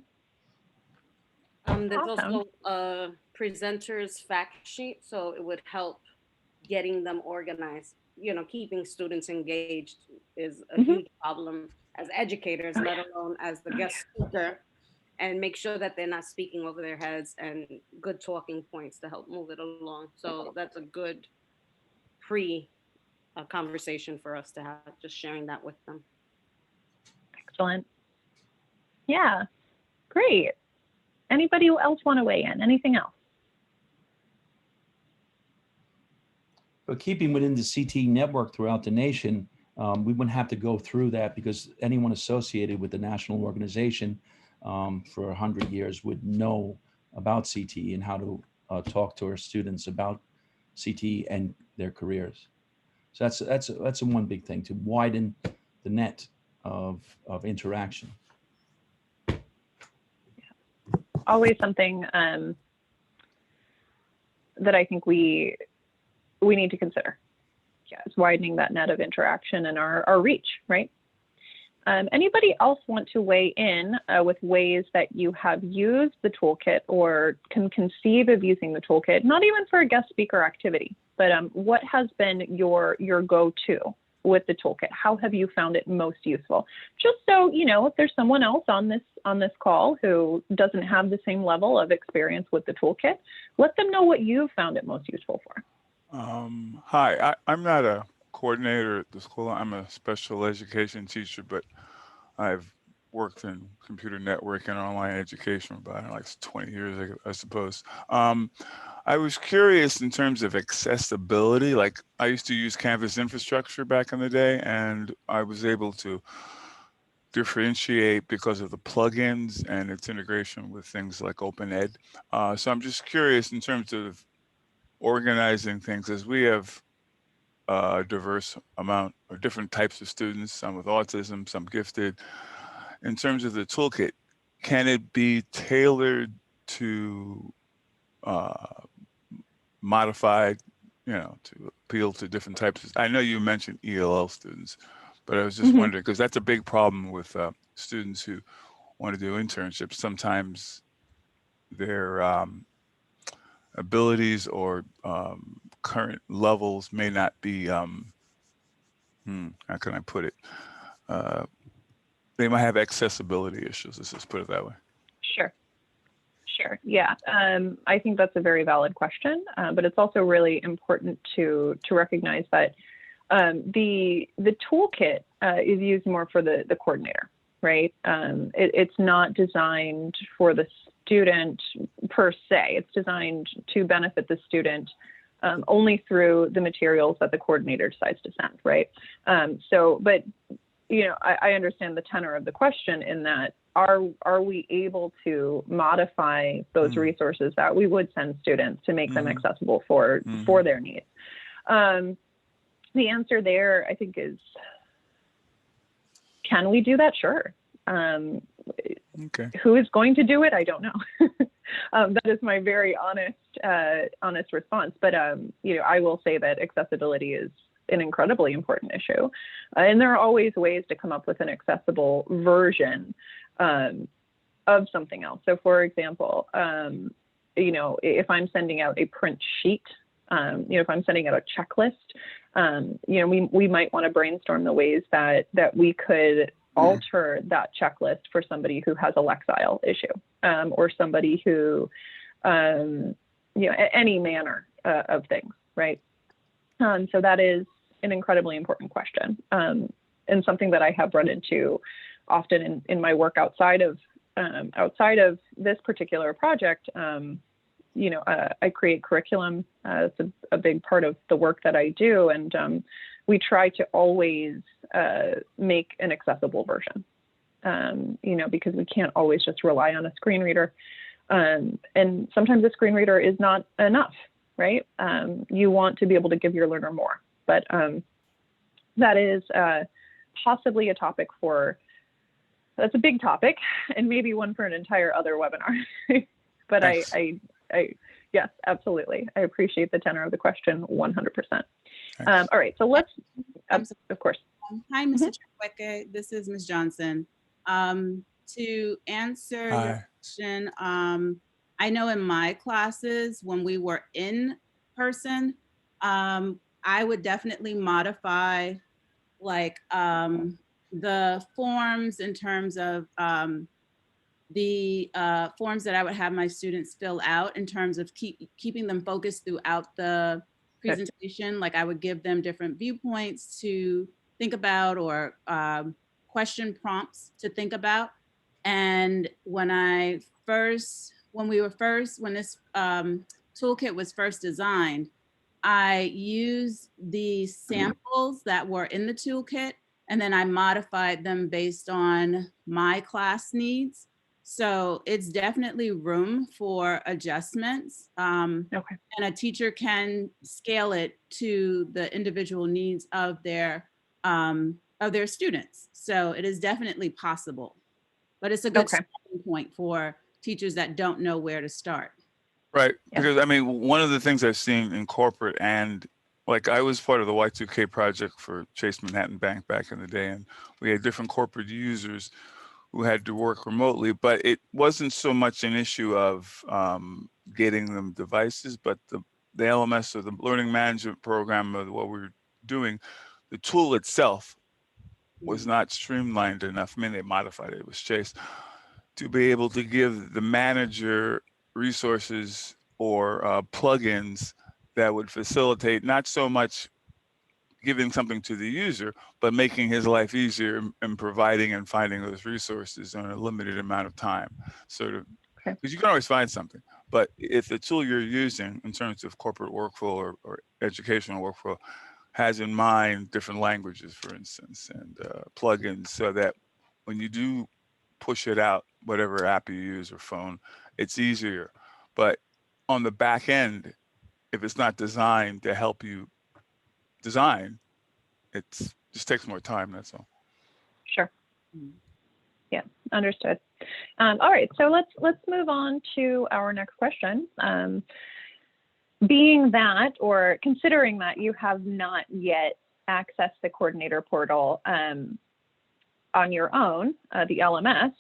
There's Awesome. also a presenter's fact sheet, so it would help getting them organized. You know, keeping students engaged is a huge problem as educators, let alone as the guest speaker, and make sure that they're not speaking over their heads, and good talking points to help move it along. So that's a good conversation for us to have, just sharing that with them. Excellent. Yeah, great. Anybody else want to weigh in? Anything else? But keeping within the CTE network throughout the nation, we wouldn't have to go through that, because anyone associated with the national organization for 100 years would know about CTE and how to talk to our students about CTE and their careers. So that's one big thing, to widen the net of interaction. Always something that I think we need to consider. Yeah, it's widening that net of interaction and our reach, right? Anybody else want to weigh in with ways that you have used the toolkit or can conceive of using the toolkit, not even for a guest speaker activity, but what has been your go-to with the toolkit? How have you found it most useful? Just so, you know, if there's someone else on this call who doesn't have the same level of experience with the toolkit, let them know what you found it most useful for. Hi, I'm not a coordinator at the school. I'm a special education teacher, but I've worked in computer networking and online education for about like 20 years, I suppose. I was curious in terms of accessibility. Like, I used to use Canvas infrastructure back in the day, and I was able to differentiate because of the plugins and its integration with things like OpenEd. So I'm just curious in terms of organizing things, as we have a diverse amount of different types of students, some with autism, some gifted. In terms of the toolkit, can it be tailored to modified, you know, to appeal to different types of, I know you mentioned ELL students, but I was just wondering, because that's a big problem with students who want to do internships. Sometimes their abilities or current levels may not be, how can I put it? They might have accessibility issues, let's just put it that way. Sure. Yeah, I think that's a very valid question, but it's also really important to recognize that the toolkit is used more for the coordinator, right? It's not designed for the student per se. It's designed to benefit the student only through the materials that the coordinator decides to send, right? But you know, I understand the tenor of the question in that, are we able to modify those resources that we would send students to make them accessible for their needs? The answer there, I think, is, can we do that? Sure. Okay. Who is going to do it? I don't know. That is my very honest response. But you know, I will say that accessibility is an incredibly important issue, and there are always ways to come up with an accessible version of something else. So, for example, you know, if I'm sending out a print sheet, you know, if I'm sending out a checklist, you know, we might want to brainstorm the ways that we could alter that checklist for somebody who has a Lexile issue, or somebody who, you know, any manner of things, right? So that is an incredibly important question, and something that I have run into often in my work outside of this particular project. You know, I create curriculum. It's a big part of the work that I do, and we try to always make an accessible version. You know, because we can't always just rely on a screen reader, and sometimes a screen reader is not enough, right? You want to be able to give your learner more, but that is possibly a topic for, that's a big topic and maybe one for an entire other webinar. But Thanks. yes, absolutely. I appreciate the tenor of the question 100%. Thanks. All right, so let's, of course. Hi, Mr. Chakwe. This is Ms. Johnson. To answer your question, I know in my classes, when we were in person, I would definitely modify like the forms in terms of the forms that I would have my students fill out in terms of keeping them focused throughout the presentation. Like I would give them different viewpoints to think about or question prompts to think about. And when this toolkit was first designed, I used the samples that were in the toolkit, and then I modified them based on my class needs. So it's definitely room for adjustments. Okay. And a teacher can scale it to the individual needs of their students. So it is definitely possible, but it's a good starting point for teachers that don't know where to start. Right, because I mean, one of the things I've seen in corporate, and like I was part of the Y2K project for Chase Manhattan Bank back in the day, and we had different corporate users who had to work remotely, but it wasn't so much an issue of getting them devices, but the LMS or the learning management program of what we were doing, the tool itself was not streamlined enough. I mean, they modified it, it was Chase, to be able to give the manager resources or plugins that would facilitate not so much giving something to the user, but making his life easier and providing and finding those resources in a limited amount of time. Sort of, because you can always find something, but if the tool you're using in terms of corporate workflow or educational workflow has in mind different languages, for instance, and plugins, so that when you do push it out, whatever app you use or phone, it's easier. But on the back end, if it's not designed to help you design, it just takes more time, that's all. Sure. Yeah, understood. All right, so let's move on to our next question. Being that, or considering that you have not yet accessed the coordinator portal on your own, the LMS,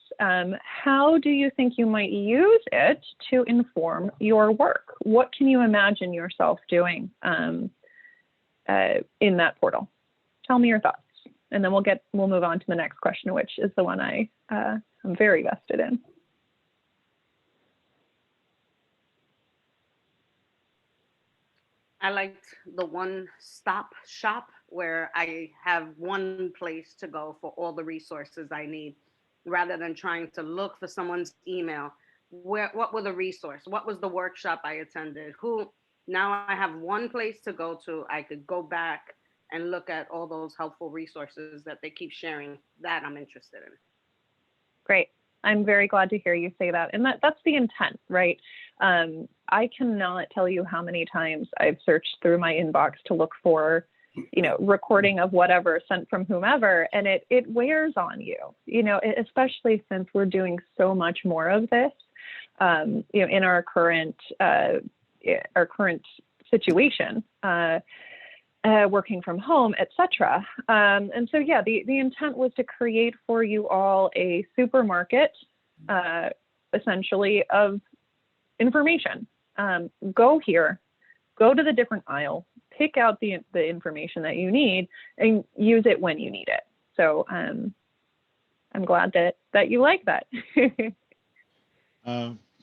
how do you think you might use it to inform your work? What can you imagine yourself doing in that portal? Tell me your thoughts, and then we'll move on to the next question, which is the one I'm very vested in. I liked the one-stop shop where I have one place to go for all the resources I need, rather than trying to look for someone's email. What were the resource? What was the workshop I attended? Now I have one place to go to. I could go back and look at all those helpful resources that they keep sharing that I'm interested in. Great. I'm very glad to hear you say that. And that's the intent, right? I cannot tell you how many times I've searched through my inbox to look for, recording of whatever sent from whomever, and it wears on you, especially since we're doing so much more of this, in our current situation, working from home, etc. And so, yeah, the intent was to create for you all a supermarket, essentially, of information. Go here, go to the different aisle, pick out the information that you need, and use it when you need it. So I'm glad that you like that.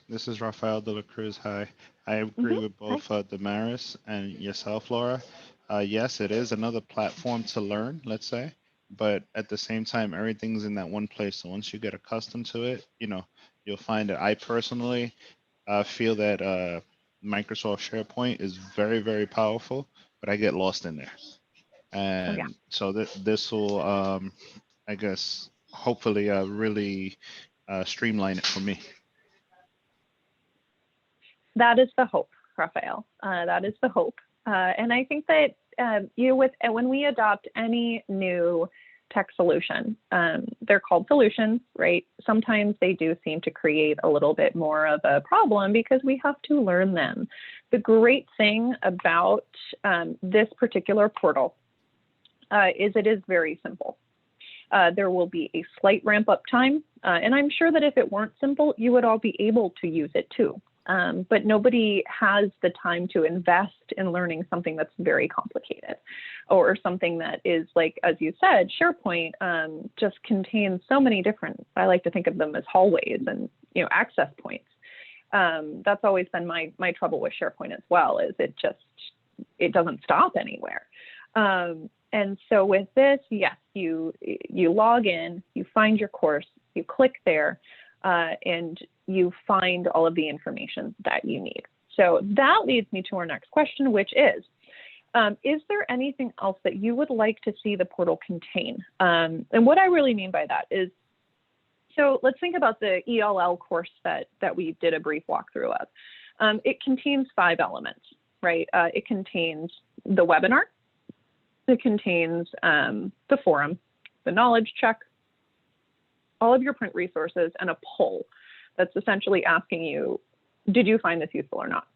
This is Rafael de la Cruz. Hi. I agree with both Damaris and yourself, Laura. Yes, it is another platform to learn, let's say, but at the same time, everything's in that one place. So once you get accustomed to it, you'll find that I personally feel that Microsoft SharePoint is very, very powerful, but I get lost in there. And so this will, I guess, hopefully really streamline it for me. That is the hope, Rafael. That is the hope. And I think that when we adopt any new tech solution. They're called solutions, right? Sometimes they do seem to create a little bit more of a problem because we have to learn them. The great thing about this particular portal is it is very simple. There will be a slight ramp up time, and I'm sure that if it weren't simple, you would all be able to use it too. But nobody has the time to invest in learning something that's very complicated, or something that is like, as you said, SharePoint just contains so many different, I like to think of them as hallways and, you know, access points. That's always been my trouble with SharePoint as well, is it doesn't stop anywhere. And so with this, yes, you log in, you find your course, you click there, and you find all of the information that you need. So that leads me to our next question, which is there anything else that you would like to see the portal contain? And what I really mean by that is, so let's think about the ELL course that we did a brief walkthrough of. It contains 5 elements, right? It contains the webinar, it contains the forum, the knowledge check, all of your print resources, and a poll that's essentially asking you, did you find this useful or not?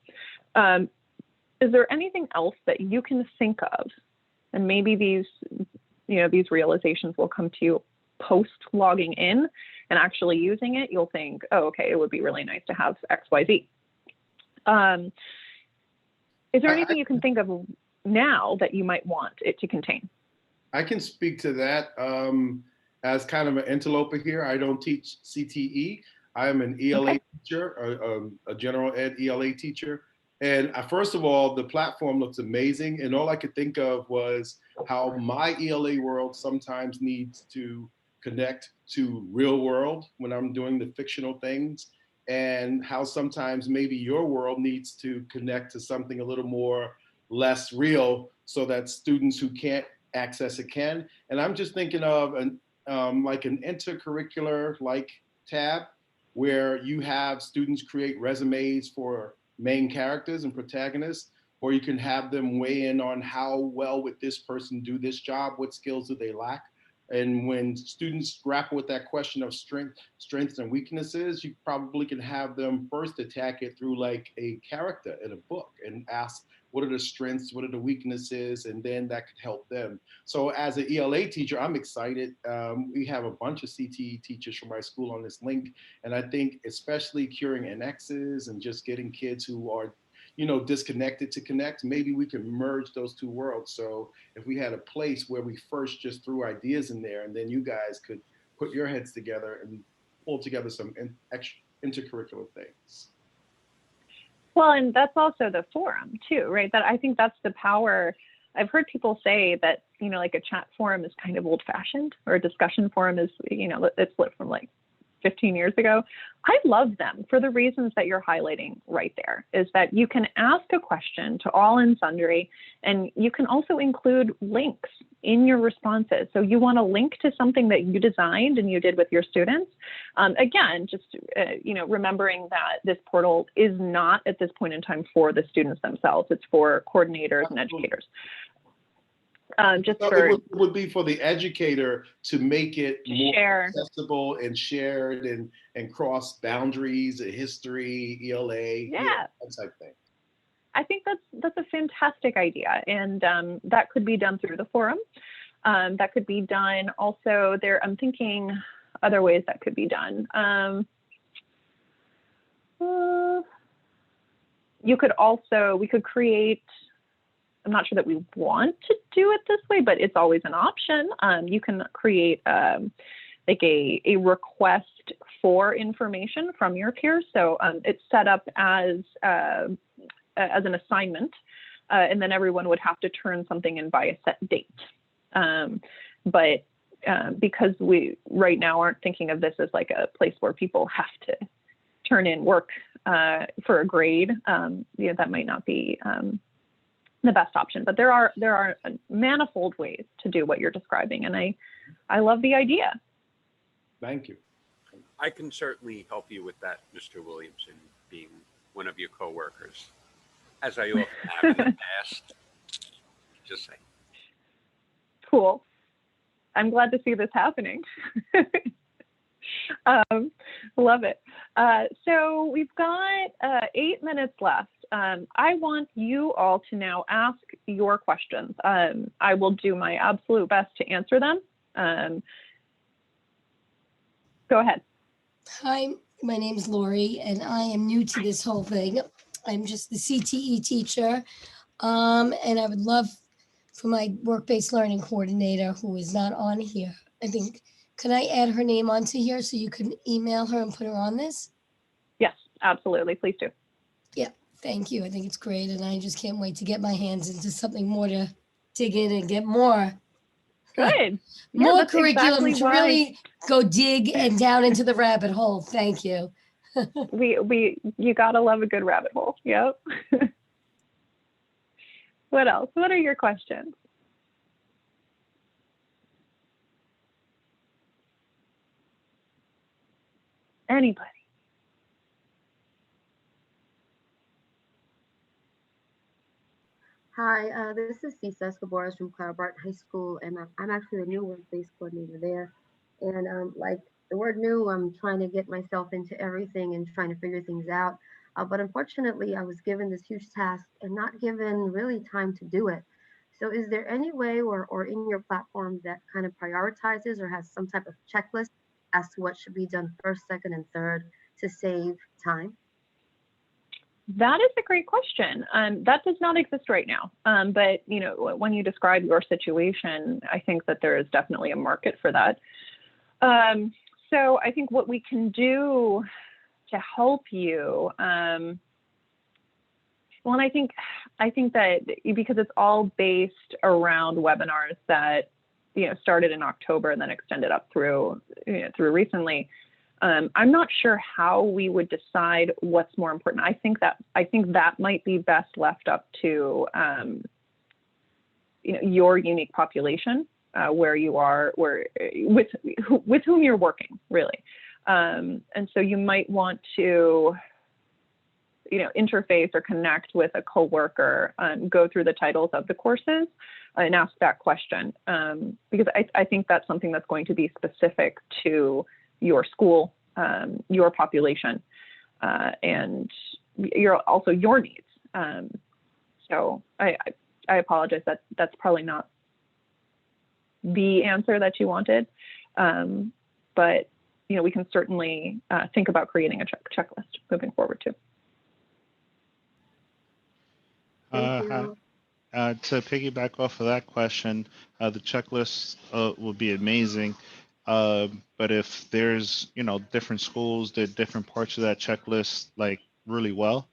Is there anything else that you can think of? And maybe these realizations will come to you post logging in and actually using it. You'll think, oh, okay, it would be really nice to have X, Y, Z. Is there anything you can think of now that you might want it to contain? I can speak to that. As kind of an interloper here, I don't teach CTE. I am an ELA teacher, a general ed ELA teacher. And first of all, the platform looks amazing. And all I could think of was how my ELA world sometimes needs to connect to real world when I'm doing the fictional things, and how sometimes maybe your world needs to connect to something a little more less real so that students who can't access it can. And I'm just thinking of like an intercurricular like tab where you have students create resumes for main characters and protagonists, or you can have them weigh in on how well would this person do this job, what skills do they lack. And when students grapple with that question of strengths and weaknesses, you probably can have them first attack it through like a character in a book and ask, what are the strengths, what are the weaknesses, and then that could help them. So as an ELA teacher, I'm excited. We have a bunch of CTE teachers from my school on this link, and I think especially curing NXs and just getting kids who are, you know, disconnected to connect, maybe we can merge those two worlds. So if we had a place where we first just threw ideas in there, and then you guys could put your heads together and pull together some intercurricular things. Well, and that's also the forum too, right? That I think that's the power. I've heard people say that, you know, like a chat forum is kind of old fashioned, or a discussion forum is, you know, it's lit from like 15 years ago. I love them for the reasons that you're highlighting right there, is that you can ask a question to all and sundry, and you can also include links in your responses. So you want to link to something that you designed and you did with your students. Again, just you know, remembering that this portal is not at this point in time for the students themselves. It's for coordinators and educators. Just so for it would be for the educator to make it more share, accessible and shared and cross boundaries, history, ELA, yeah, that type thing. I think that's a fantastic idea, and that could be done through the forum. That could be done also there. I'm thinking other ways that could be done. We could create, I'm not sure that we want to do it this way, but it's always an option. You can create like a request for information from your peers. So it's set up as an assignment, and then everyone would have to turn something in by a set date. But because we right now aren't thinking of this as like a place where people have to turn in work for a grade, you know, that might not be the best option. But there are manifold ways to do what you're describing, and I love the idea. Thank you. I can certainly help you with that, Mr. Williamson, being one of your coworkers, as I often have in the past. Just saying. Cool. I'm glad to see this happening. Love it. So we've got 8 minutes left. I want you all to now ask your questions. I will do my absolute best to answer them. Go ahead. Hi, my name is Lori, and I am new to this whole thing. I'm just the CTE teacher, and I would love for my work-based learning coordinator, who is not on here. I think, can I add her name onto here so you can email her and put her on this? Yes, absolutely. Please do. Yeah, thank you. I think it's great, and I just can't wait to get my hands into something more to dig in and get more. Good. More that's curriculum exactly to why really go dig and down into the rabbit hole. Thank you. you gotta love a good rabbit hole. Yep. What else? What are your questions? Anybody? Hi, this is Cisa Escobar from Clara Barton High School, and I'm actually the new work-based coordinator there. And like the word new, I'm trying to get myself into everything and trying to figure things out. But unfortunately, I was given this huge task and not given really time to do it. So is there any way or in your platform that kind of prioritizes or has some type of checklist as to what should be done first, second, and third to save time? That is a great question. That does not exist right now. But you know, when you describe your situation, I think that there is definitely a market for that. So I think what we can do to help you, well, and I think that because it's all based around webinars that started in October and then extended up through recently. I'm not sure how we would decide what's more important. I think that might be best left up to your unique population, where you are, with whom you're working, really. And so you might want to interface or connect with a coworker, go through the titles of the courses and ask that question, because I think that's something that's going to be specific to your school, your population, and your needs. So I apologize that that's probably not the answer that you wanted, but we can certainly think about creating a checklist moving forward too. Thank you. To piggyback off of that question, the checklist will be amazing. But if there's, different schools did different parts of that checklist like really well,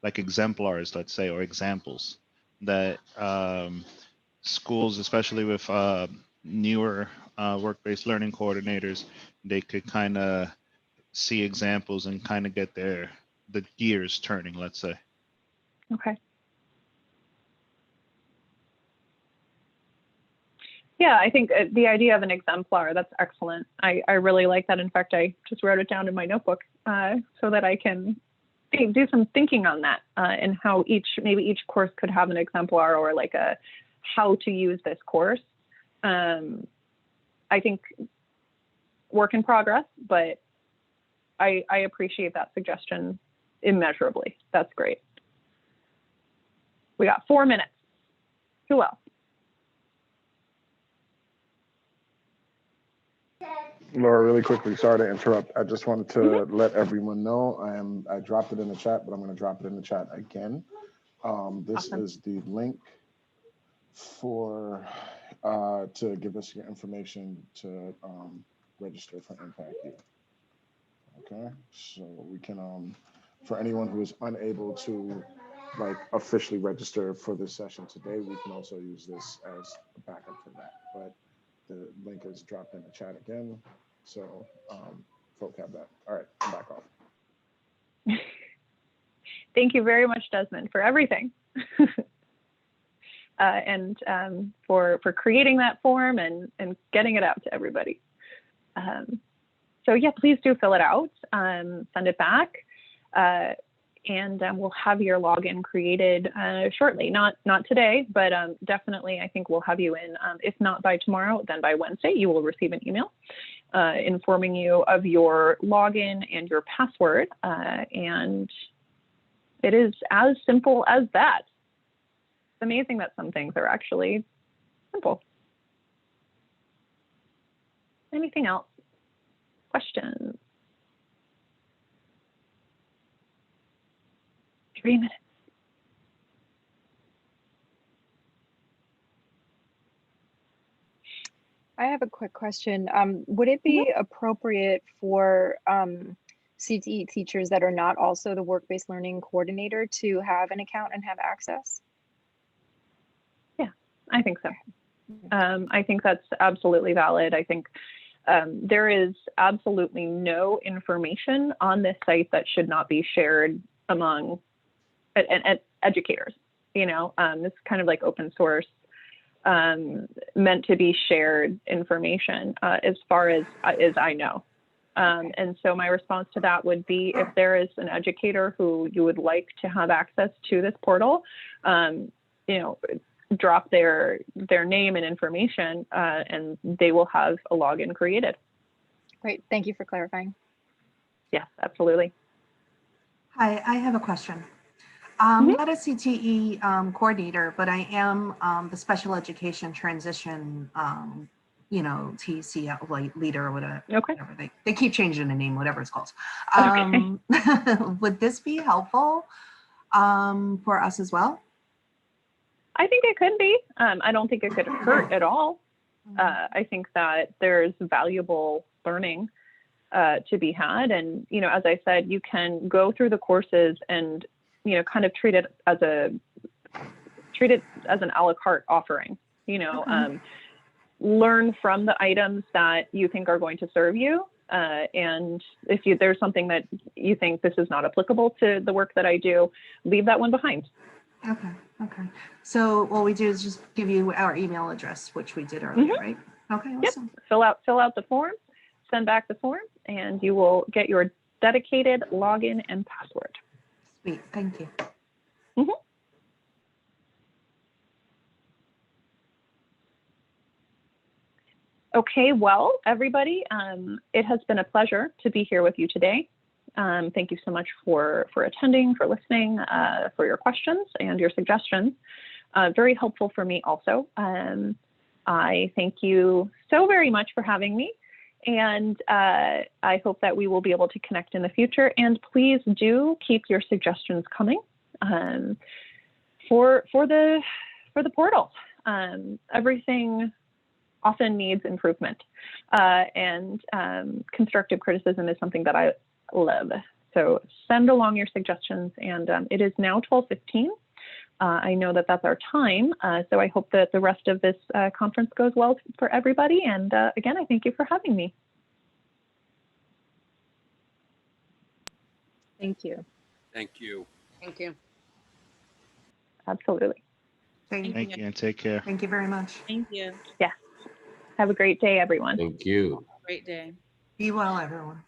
like exemplars, let's say, or examples that schools, especially with newer work-based learning coordinators, they could kind of see examples and kind of get the gears turning, let's say. Okay. Yeah, I think the idea of an exemplar, that's excellent. I really like that. In fact, I just wrote it down in my notebook so that I can do some thinking on that and how maybe each course could have an exemplar or like a how to use this course. I think work in progress, but I appreciate that suggestion immeasurably. That's great. We got 4 minutes. Who else? Laura, really quickly, sorry to interrupt. I just wanted to let everyone know I dropped it in the chat, but I'm going to drop it in the chat again. This Awesome. is the link for to give us your information to register for Impact U. Okay, so we can for anyone who is unable to officially register for this session today, we can also use this as a backup for that. But the link is dropped in the chat again, so folk have that. All right, I'm back off. Thank you very much, Desmond, for everything. And for creating that form and getting it out to everybody. So yeah, please do fill it out, send it back. and we'll have your login created shortly. Not today, but definitely I think we'll have you in. If not by tomorrow, then by Wednesday, you will receive an email informing you of your login and your password. And it is as simple as that. It's amazing that some things are actually simple. Anything else? Questions? 3 minutes. I have a quick question. Would it be appropriate for CTE teachers that are not also the work-based learning coordinator to have an account and have access? Yeah, I think so. I think that's absolutely valid. I think there is absolutely no information on this site that should not be shared among educators. You know, it's kind of like open source, meant to be shared information as far as I know. And so my response to that would be, if there is an educator who you would like to have access to this portal, you know, drop their name and information, and they will have a login created. Great, thank you for clarifying. Yes, absolutely. Hi, I have a question. I'm not a CTE coordinator, but I am the special education transition, you know, TC leader or whatever. Okay. Whatever they keep changing the name, whatever it's called. Okay. Would this be helpful for us as well? I think it could be. I don't think it could hurt at all. I think that there's valuable learning to be had. And, you know, as I said, you can go through the courses and, you know, kind of treat it as an a la carte offering, you know, learn from the items that you think are going to serve you. And if there's something that you think this is not applicable to the work that I do, leave that one behind. Okay. Okay. So what we do is just give you our email address, which we did earlier, right? Okay. Awesome. Yep. Fill out the form, send back the form, and you will get your dedicated login and password. Sweet. Thank you. Okay, well, everybody, it has been a pleasure to be here with you today. Thank you so much for attending, for listening, for your questions and your suggestions. Very helpful for me also. I thank you so very much for having me. And I hope that we will be able to connect in the future. And please do keep your suggestions coming for the portal. Everything often needs improvement, and constructive criticism is something that I love. So send along your suggestions. And it is now 12:15. I know that that's our time. So I hope that the rest of this conference goes well for everybody. And again, I thank you for having me. Thank you. Thank you. Thank you. Absolutely. Thank you and take care. you very much. Thank you. Yeah. Have a great day, everyone. Thank you. Great day. Be well, everyone.